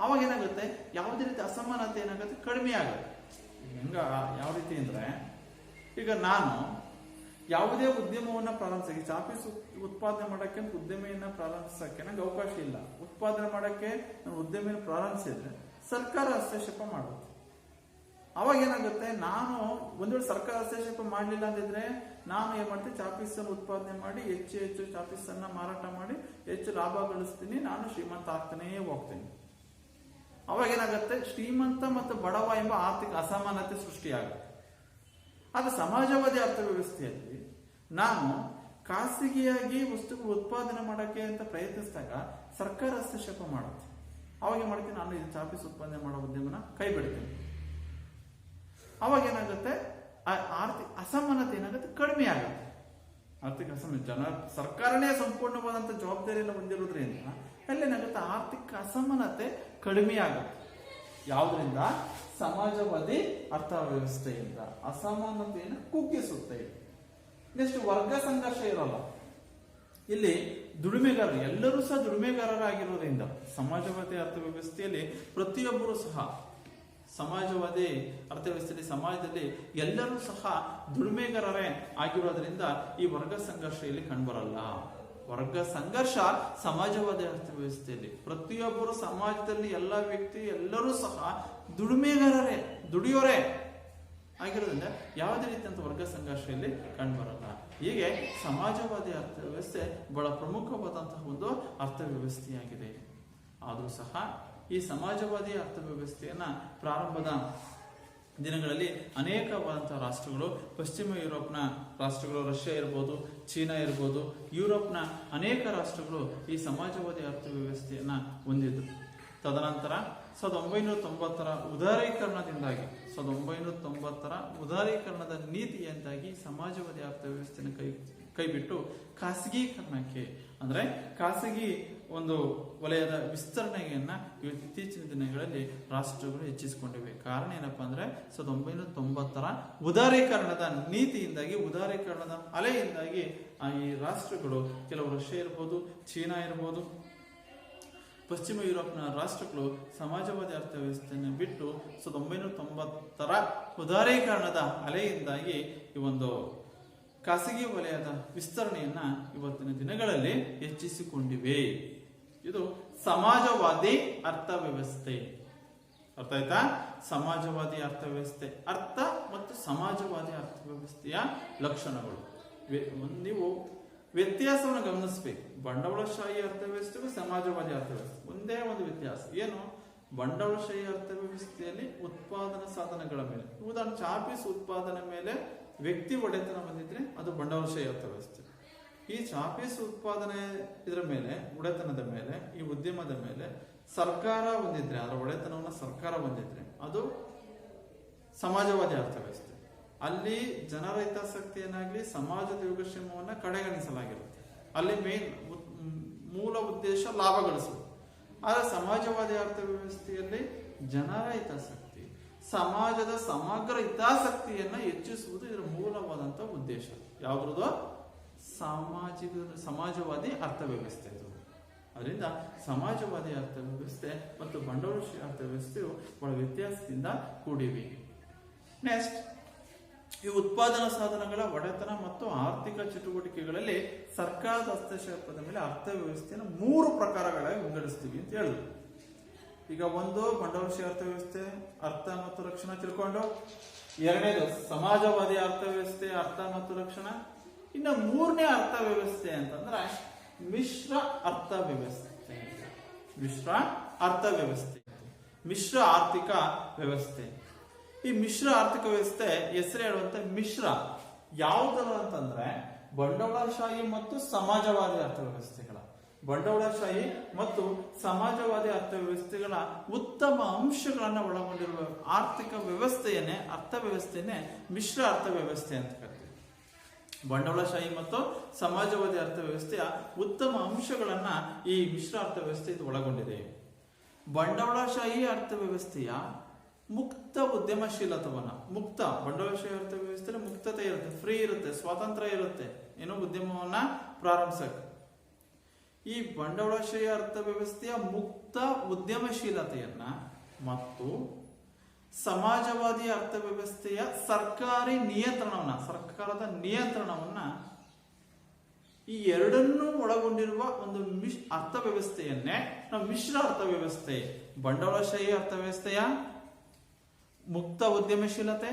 ಅವಾಗ ಏನಾಗುತ್ತೆ? ಯಾವುದೇ ರೀತಿ ಅಸಮಾನತೆ ಏನಾಗುತ್ತೆ? ಕಡಿಮೆ ಆಗುತ್ತೆ. ಯಾವ ರೀತಿ ಅಂದ್ರೆ, ಈಗ ನಾನು ಯಾವುದೇ ಉದ್ಯಮವನ್ನ ಪ್ರಾರಂಭಿಸಕ್ಕೆ, ಚಾಪೀಸ್ ಉತ್ಪಾದನೆ ಮಾಡಕ್ಕೆ ಉದ್ಯಮೆಯನ್ನ ಪ್ರಾರಂಭಿಸಕ್ಕೆ ನಂಗೆ ಅವಕಾಶ ಇಲ್ಲ. ಉತ್ಪಾದನೆ ಮಾಡಕ್ಕೆ ನಾನು ಉದ್ಯಮೆಯನ್ನು ಪ್ರಾರಂಭಿಸಿದ್ರೆ ಸರ್ಕಾರ ಹಸ್ತಕ್ಷೇಪ ಮಾಡುತ್ತೆ. ಅವಾಗ ಏನಾಗುತ್ತೆ? ನಾನು ಒಂದ್ ವೇಳೆ ಸರ್ಕಾರ ಹಸ್ತಕ್ಷೇಪ ಮಾಡಲಿಲ್ಲ ಅಂದಿದ್ರೆ ನಾನು ಏನ್ ಮಾಡ್ತೀನಿ? ಚಾಪೀಸ್ ಅನ್ನು ಉತ್ಪಾದನೆ ಮಾಡಿ ಹೆಚ್ಚು ಚಾಪೀಸ್ ಅನ್ನ ಮಾರಾಟ ಮಾಡಿ ಹೆಚ್ಚು ಲಾಭ ಗಳಿಸ್ತೀನಿ, ನಾನು ಶ್ರೀಮಂತ ಆಗ್ತಾನೇ ಹೋಗ್ತೀನಿ. ಅವಾಗ ಏನಾಗುತ್ತೆ? ಶ್ರೀಮಂತ ಮತ್ತು ಬಡವ ಎಂಬ ಆರ್ಥಿಕ ಅಸಮಾನತೆ ಸೃಷ್ಟಿಯಾಗುತ್ತೆ. ಆದ್ರೆ ಸಮಾಜವಾದಿ ಅರ್ಥವ್ಯವಸ್ಥೆಯಲ್ಲಿ ನಾನು ಖಾಸಗಿಯಾಗಿ ವಸ್ತುಗಳು ಉತ್ಪಾದನೆ ಮಾಡಕ್ಕೆ ಅಂತ ಪ್ರಯತ್ನಿಸಿದಾಗ ಸರ್ಕಾರ ಹಸ್ತಕ್ಷೇಪ ಮಾಡುತ್ತೆ. ಅವಾಗ ಏನ್ ಮಾಡ್ತೀನಿ? ನಾನು ಇದು ಚಾಪೀಸ್ ಉತ್ಪಾದನೆ ಮಾಡೋ ಉದ್ಯಮನ ಕೈ ಬಿಡ್ತೀನಿ. ಅವಾಗ ಏನಾಗುತ್ತೆ? ಆರ್ಥಿಕ ಅಸಮಾನತೆ ಏನಾಗುತ್ತೆ? ಕಡಿಮೆ ಆಗುತ್ತೆ. ಆರ್ಥಿಕ ಸರ್ಕಾರನೇ ಸಂಪೂರ್ಣವಾದಂಥ ಜವಾಬ್ದಾರಿಯನ್ನು ಹೊಂದಿರೋದ್ರಿಂದ ಅಲ್ಲೇನಾಗುತ್ತೆ, ಆರ್ಥಿಕ ಅಸಮಾನತೆ ಕಡಿಮೆ ಆಗುತ್ತೆ. ಯಾವುದರಿಂದ? ಸಮಾಜವಾದಿ ಅರ್ಥವ್ಯವಸ್ಥೆಯಿಂದ ಅಸಮಾನತೆಯನ್ನು ಕುಗ್ಗಿಸುತ್ತೆ. ನೆಕ್ಸ್ಟ್ ವರ್ಗ ಸಂಘರ್ಷ ಇರಲ್ಲ. ಇಲ್ಲಿ ದುಡಿಮೆಗಾರರು ಎಲ್ಲರೂ ಸಹ ದುಡಿಮೆಗಾರರಾಗಿರೋದ್ರಿಂದ ಸಮಾಜವಾದಿ ಅರ್ಥವ್ಯವಸ್ಥೆಯಲ್ಲಿ ಪ್ರತಿಯೊಬ್ಬರು ಸಹ ಸಮಾಜವಾದಿ ಅರ್ಥವ್ಯವಸ್ಥೆಯಲ್ಲಿ ಸಮಾಜದಲ್ಲಿ ಎಲ್ಲರೂ ಸಹ ದುಡಿಮೆಗಾರರೇ ಆಗಿರೋದ್ರಿಂದ ಈ ವರ್ಗ ಸಂಘರ್ಷ ಇಲ್ಲಿ ಕಂಡುಬರಲ್ಲ. ವರ್ಗ ಸಂಘರ್ಷ ಸಮಾಜವಾದಿ ಅರ್ಥವ್ಯವಸ್ಥೆಯಲ್ಲಿ ಪ್ರತಿಯೊಬ್ಬರು ಸಮಾಜದಲ್ಲಿ ಎಲ್ಲ ವ್ಯಕ್ತಿ ಎಲ್ಲರೂ ಸಹ ದುಡಿಮೆಗಾರರೇ, ದುಡಿಯೋರೇ ಆಗಿರೋದ್ರಿಂದ ಯಾವುದೇ ರೀತಿಯಂತ ವರ್ಗ ಸಂಘರ್ಷ ಇಲ್ಲಿ ಕಂಡುಬರಲ್ಲ. ಹೀಗೆ ಸಮಾಜವಾದಿ ಅರ್ಥವ್ಯವಸ್ಥೆ ಬಹಳ ಪ್ರಮುಖವಾದಂತಹ ಒಂದು ಅರ್ಥವ್ಯವಸ್ಥೆಯಾಗಿದೆ. ಆದರೂ ಸಹ ಈ ಸಮಾಜವಾದಿ ಅರ್ಥವ್ಯವಸ್ಥೆಯನ್ನ ಪ್ರಾರಂಭದ ದಿನಗಳಲ್ಲಿ ಅನೇಕವಾದಂತಹ ರಾಷ್ಟ್ರಗಳು, ಪಶ್ಚಿಮ ಯುರೋಪ್ನ ರಾಷ್ಟ್ರಗಳು, ರಷ್ಯಾ ಇರ್ಬೋದು, ಚೀನಾ ಇರ್ಬೋದು, ಯುರೋಪ್ನ ಅನೇಕ ರಾಷ್ಟ್ರಗಳು ಈ ಸಮಾಜವಾದಿ ಅರ್ಥವ್ಯವಸ್ಥೆಯನ್ನ ಹೊಂದಿದ್ರು. ತದನಂತರ 1990ರ ಉದಾರೀಕರಣದಿಂದಾಗಿ 1990ರ ಉದಾರೀಕರಣದ ನೀತಿಯಿಂದಾಗಿ ಸಮಾಜವಾದಿ ಅರ್ಥವ್ಯವಸ್ಥೆಯನ್ನು ಕೈಬಿಟ್ಟು ಖಾಸಗೀಕರಣಕ್ಕೆ, ಅಂದ್ರೆ ಖಾಸಗಿ ಒಂದು ವಲಯದ ವಿಸ್ತರಣೆಯನ್ನ ಇತ್ತೀಚಿನ ದಿನಗಳಲ್ಲಿ ರಾಷ್ಟ್ರಗಳು ಹೆಚ್ಚಿಸಿಕೊಂಡಿವೆ. ಕಾರಣ ಏನಪ್ಪಾ ಅಂದ್ರೆ 1990ರ ಉದಾರೀಕರಣದ ನೀತಿಯಿಂದಾಗಿ, ಉದಾರೀಕರಣದ ಅಲೆಯಿಂದಾಗಿ ಈ ರಾಷ್ಟ್ರಗಳು, ಕೆಲವು ರಷ್ಯಾ ಇರ್ಬೋದು, ಚೀನಾ ಇರ್ಬೋದು, ಪಶ್ಚಿಮ ಯುರೋಪ್ನ ರಾಷ್ಟ್ರಗಳು ಸಮಾಜವಾದಿ ಅರ್ಥವ್ಯವಸ್ಥೆಯನ್ನು ಬಿಟ್ಟು 1990ರ ಉದಾರೀಕರಣದ ಅಲೆಯಿಂದಾಗಿ ಈ ಒಂದು ಖಾಸಗಿ ವಲಯದ ವಿಸ್ತರಣೆಯನ್ನ ಇವತ್ತಿನ ದಿನಗಳಲ್ಲಿ ಹೆಚ್ಚಿಸಿಕೊಂಡಿವೆ. ಇದು ಸಮಾಜವಾದಿ ಅರ್ಥವ್ಯವಸ್ಥೆ. ಅರ್ಥ ಆಯ್ತಾ? ಸಮಾಜವಾದಿ ಅರ್ಥವ್ಯವಸ್ಥೆ ಅರ್ಥ ಮತ್ತು ಸಮಾಜವಾದಿ ಅರ್ಥವ್ಯವಸ್ಥೆಯ ಲಕ್ಷಣಗಳು. ನೀವು ವ್ಯತ್ಯಾಸವನ್ನು ಗಮನಿಸಬೇಕು. ಬಂಡವಾಳಶಾಹಿ ಅರ್ಥವ್ಯವಸ್ಥೆಗೂ ಸಮಾಜವಾದಿ ಅರ್ಥವ್ಯವಸ್ಥೆ ಒಂದೇ ಒಂದು ವ್ಯತ್ಯಾಸ ಏನು? ಬಂಡವಾಳಶಾಹಿ ಅರ್ಥವ್ಯವಸ್ಥೆಯಲ್ಲಿ ಉತ್ಪಾದನಾ ಸಾಧನಗಳ ಮೇಲೆ, ಉದಾಹರಣೆ ಚಾಪೀಸ್ ಉತ್ಪಾದನೆ ಮೇಲೆ ವ್ಯಕ್ತಿ ಒಡೆತನ ಬಂದಿದ್ರೆ ಅದು ಬಂಡವಾಳಶಾಹಿ ಅರ್ಥವ್ಯವಸ್ಥೆ. ಈ ಚಾಪೀಸ್ ಉತ್ಪಾದನೆ ಇದರ ಮೇಲೆ, ಒಡೆತನದ ಮೇಲೆ, ಈ ಉದ್ಯಮದ ಮೇಲೆ ಸರ್ಕಾರ ಹೊಂದಿದ್ರೆ, ಅದರ ಒಡೆತನವನ್ನು ಸರ್ಕಾರ ಹೊಂದಿದ್ರೆ ಅದು ಸಮಾಜವಾದಿ ಅರ್ಥವ್ಯವಸ್ಥೆ. ಅಲ್ಲಿ ಜನರ ಹಿತಾಸಕ್ತಿಯನ್ನಾಗ್ಲಿ ಸಮಾಜದ ಯೋಗಕ್ಷೇಮವನ್ನ ಕಡೆಗಣಿಸಲಾಗಿರುತ್ತೆ. ಅಲ್ಲಿ ಮೂಲ ಉದ್ದೇಶ ಲಾಭ ಗಳಿಸುವುದು. ಆದರೆ ಸಮಾಜವಾದಿ ಅರ್ಥವ್ಯವಸ್ಥೆಯಲ್ಲಿ ಜನರ ಹಿತಾಸಕ್ತಿ, ಸಮಾಜದ ಸಮಗ್ರ ಹಿತಾಸಕ್ತಿಯನ್ನ ಹೆಚ್ಚಿಸುವುದು ಇದರ ಮೂಲವಾದಂತಹ ಉದ್ದೇಶ. ಯಾವುದ್ರದ್ದು? ಸಮಾಜವಾದಿ ಅರ್ಥವ್ಯವಸ್ಥೆ. ಅದರಿಂದ ಸಮಾಜವಾದಿ ಅರ್ಥವ್ಯವಸ್ಥೆ ಮತ್ತು ಬಂಡವಾಳಶಾಹಿ ಅರ್ಥವ್ಯವಸ್ಥೆಯು ಬಹಳ ವ್ಯತ್ಯಾಸದಿಂದ ಕೂಡಿವೆ. ನೆಕ್ಸ್ಟ್, ಈ ಉತ್ಪಾದನಾ ಸಾಧನಗಳ ಒಡೆತನ ಮತ್ತು ಆರ್ಥಿಕ ಚಟುವಟಿಕೆಗಳಲ್ಲಿ ಸರ್ಕಾರದ ಹಸ್ತಕ್ಷೇಪದ ಮೇಲೆ ಅರ್ಥವ್ಯವಸ್ಥೆಯನ್ನು 3 ಪ್ರಕಾರಗಳಾಗಿ ವಿಂಗಡಿಸ್ತೀವಿ ಅಂತ ಹೇಳಿದ್ರು. ಈಗ ಒಂದು ಬಂಡವಾಳಶಾಹಿ ಅರ್ಥವ್ಯವಸ್ಥೆ ಅರ್ಥ ಮತ್ತು ರಕ್ಷಣಾ ತಿಳ್ಕೊಂಡು, ಎರಡನೇದು ಸಮಾಜವಾದಿ ಅರ್ಥವ್ಯವಸ್ಥೆ ಅರ್ಥ ಮತ್ತು ರಕ್ಷಣಾ, ಇನ್ನು 3ನೇ ಅರ್ಥವ್ಯವಸ್ಥೆ ಅಂತಂದ್ರೆ ಮಿಶ್ರ ಅರ್ಥವ್ಯವಸ್ಥೆ. ಮಿಶ್ರ ಅರ್ಥವ್ಯವಸ್ಥೆ, ಮಿಶ್ರ ಆರ್ಥಿಕ ವ್ಯವಸ್ಥೆ. ಈ ಮಿಶ್ರ ಆರ್ಥಿಕ ವ್ಯವಸ್ಥೆ ಹೆಸರು ಹೇಳುವಂತ ಮಿಶ್ರ ಯಾವುದರ ಅಂತಂದ್ರೆ ಬಂಡವಾಳಶಾಹಿ ಮತ್ತು ಸಮಾಜವಾದಿ ಅರ್ಥವ್ಯವಸ್ಥೆಗಳ, ಬಂಡವಾಳಶಾಹಿ ಮತ್ತು ಸಮಾಜವಾದಿ ಅರ್ಥವ್ಯವಸ್ಥೆಗಳ ಉತ್ತಮ ಅಂಶಗಳನ್ನ ಒಳಗೊಂಡಿರುವ ಆರ್ಥಿಕ ವ್ಯವಸ್ಥೆಯನ್ನೇ, ಅರ್ಥವ್ಯವಸ್ಥೆಯನ್ನೇ ಮಿಶ್ರ ಅರ್ಥವ್ಯವಸ್ಥೆ ಅಂತ ಕರೀತೀವಿ. ಬಂಡವಾಳಶಾಹಿ ಮತ್ತು ಸಮಾಜವಾದಿ ಅರ್ಥವ್ಯವಸ್ಥೆಯ ಉತ್ತಮ ಅಂಶಗಳನ್ನ ಈ ಮಿಶ್ರ ಅರ್ಥವ್ಯವಸ್ಥೆ ಇದು ಒಳಗೊಂಡಿದೆ. ಬಂಡವಾಳಶಾಹಿ ಅರ್ಥವ್ಯವಸ್ಥೆಯ ಮುಕ್ತ ಉದ್ಯಮಶೀಲತವನ್ನ, ಮುಕ್ತ ಬಂಡವಾಳಶಾಹಿ ಅರ್ಥವ್ಯವಸ್ಥೆಯಲ್ಲಿ ಮುಕ್ತತೆ ಇರುತ್ತೆ, ಫ್ರೀ ಇರುತ್ತೆ, ಸ್ವಾತಂತ್ರ್ಯ ಇರುತ್ತೆ ಏನೋ ಉದ್ಯಮವನ್ನ ಪ್ರಾರಂಭಿಸಕ್ಕೆ. ಈ ಬಂಡವಾಳಶಾಹಿ ಅರ್ಥವ್ಯವಸ್ಥೆಯ ಮುಕ್ತ ಉದ್ಯಮಶೀಲತೆಯನ್ನ ಮತ್ತು ಸಮಾಜವಾದಿ ಅರ್ಥವ್ಯವಸ್ಥೆಯ ಸರ್ಕಾರಿ ನಿಯಂತ್ರಣವನ್ನ, ಸರ್ಕಾರದ ನಿಯಂತ್ರಣವನ್ನ, ಈ ಎರಡನ್ನೂ ಒಳಗೊಂಡಿರುವ ಒಂದು ಅರ್ಥವ್ಯವಸ್ಥೆಯನ್ನೇ ನಾವು ಮಿಶ್ರ ಅರ್ಥವ್ಯವಸ್ಥೆ. ಬಂಡವಾಳಶಾಹಿ ಅರ್ಥವ್ಯವಸ್ಥೆಯ ಮುಕ್ತ ಉದ್ಯಮಶೀಲತೆ,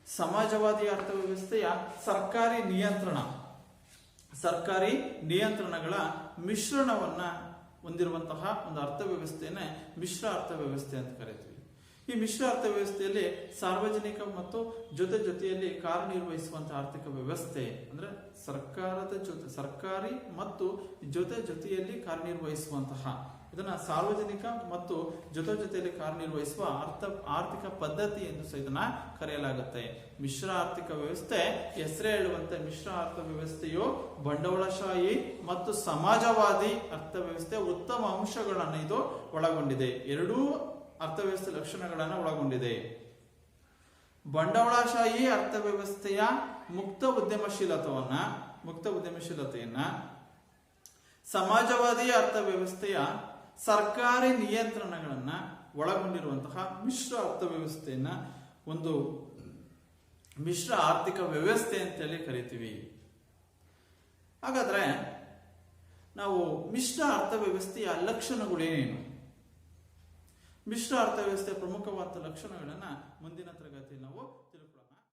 ಸಮಾಜವಾದಿ ಅರ್ಥವ್ಯವಸ್ಥೆಯ ಸರ್ಕಾರಿ ನಿಯಂತ್ರಣ, ಸರ್ಕಾರಿ ನಿಯಂತ್ರಣಗಳ ಮಿಶ್ರಣವನ್ನ ಹೊಂದಿರುವಂತಹ ಒಂದು ಅರ್ಥವ್ಯವಸ್ಥೆಯನ್ನೇ ಮಿಶ್ರ ಅರ್ಥವ್ಯವಸ್ಥೆ ಅಂತ ಕರೀತೀವಿ. ಈ ಮಿಶ್ರ ಅರ್ಥವ್ಯವಸ್ಥೆಯಲ್ಲಿ ಸಾರ್ವಜನಿಕ ಮತ್ತು ಜೊತೆಯಲ್ಲಿ ಕಾರ್ಯನಿರ್ವಹಿಸುವಂತಹ ಆರ್ಥಿಕ ವ್ಯವಸ್ಥೆ ಅಂದ್ರೆ ಸರ್ಕಾರದ ಜೊತೆ, ಸರ್ಕಾರಿ ಮತ್ತು ಜೊತೆಯಲ್ಲಿ ಕಾರ್ಯನಿರ್ವಹಿಸುವಂತಹ ಇದನ್ನ ಸಾರ್ವಜನಿಕ ಮತ್ತು ಜೊತೆಯಲ್ಲಿ ಕಾರ್ಯನಿರ್ವಹಿಸುವ ಆರ್ಥಿಕ ಪದ್ಧತಿ ಎಂದು ಸಹ ಇದನ್ನ ಕರೆಯಲಾಗುತ್ತೆ. ಮಿಶ್ರ ಆರ್ಥಿಕ ವ್ಯವಸ್ಥೆ ಹೆಸರೇ ಹೇಳುವಂತೆ ಮಿಶ್ರ ಆರ್ಥಿಕ ವ್ಯವಸ್ಥೆಯು ಬಂಡವಾಳಶಾಹಿ ಮತ್ತು ಸಮಾಜವಾದಿ ಅರ್ಥವ್ಯವಸ್ಥೆ ಉತ್ತಮ ಅಂಶಗಳನ್ನು ಇದು ಒಳಗೊಂಡಿದೆ. ಎರಡೂ ಅರ್ಥವ್ಯವಸ್ಥೆ ಲಕ್ಷಣಗಳನ್ನು ಒಳಗೊಂಡಿದೆ. ಬಂಡವಾಳಶಾಹಿ ಅರ್ಥವ್ಯವಸ್ಥೆಯ ಮುಕ್ತ ಉದ್ಯಮಶೀಲತೆಯನ್ನ, ಸಮಾಜವಾದಿ ಅರ್ಥವ್ಯವಸ್ಥೆಯ ಸರ್ಕಾರಿ ನಿಯಂತ್ರಣಗಳನ್ನ ಒಳಗೊಂಡಿರುವಂತಹ ಮಿಶ್ರ ಅರ್ಥವ್ಯವಸ್ಥೆಯನ್ನ ಒಂದು ಮಿಶ್ರ ಆರ್ಥಿಕ ವ್ಯವಸ್ಥೆ ಅಂತೇಳಿ ಕರಿತೀವಿ. ಹಾಗಾದ್ರೆ ನಾವು ಮಿಶ್ರ ಅರ್ಥವ್ಯವಸ್ಥೆಯ ಲಕ್ಷಣಗಳೇನೇನು, ಮಿಶ್ರ ಅರ್ಥವ್ಯವಸ್ಥೆಯ ಪ್ರಮುಖವಾದ ಲಕ್ಷಣಗಳನ್ನ ಮುಂದಿನ ತರಗತಿಯಲ್ಲಿ ನಾವು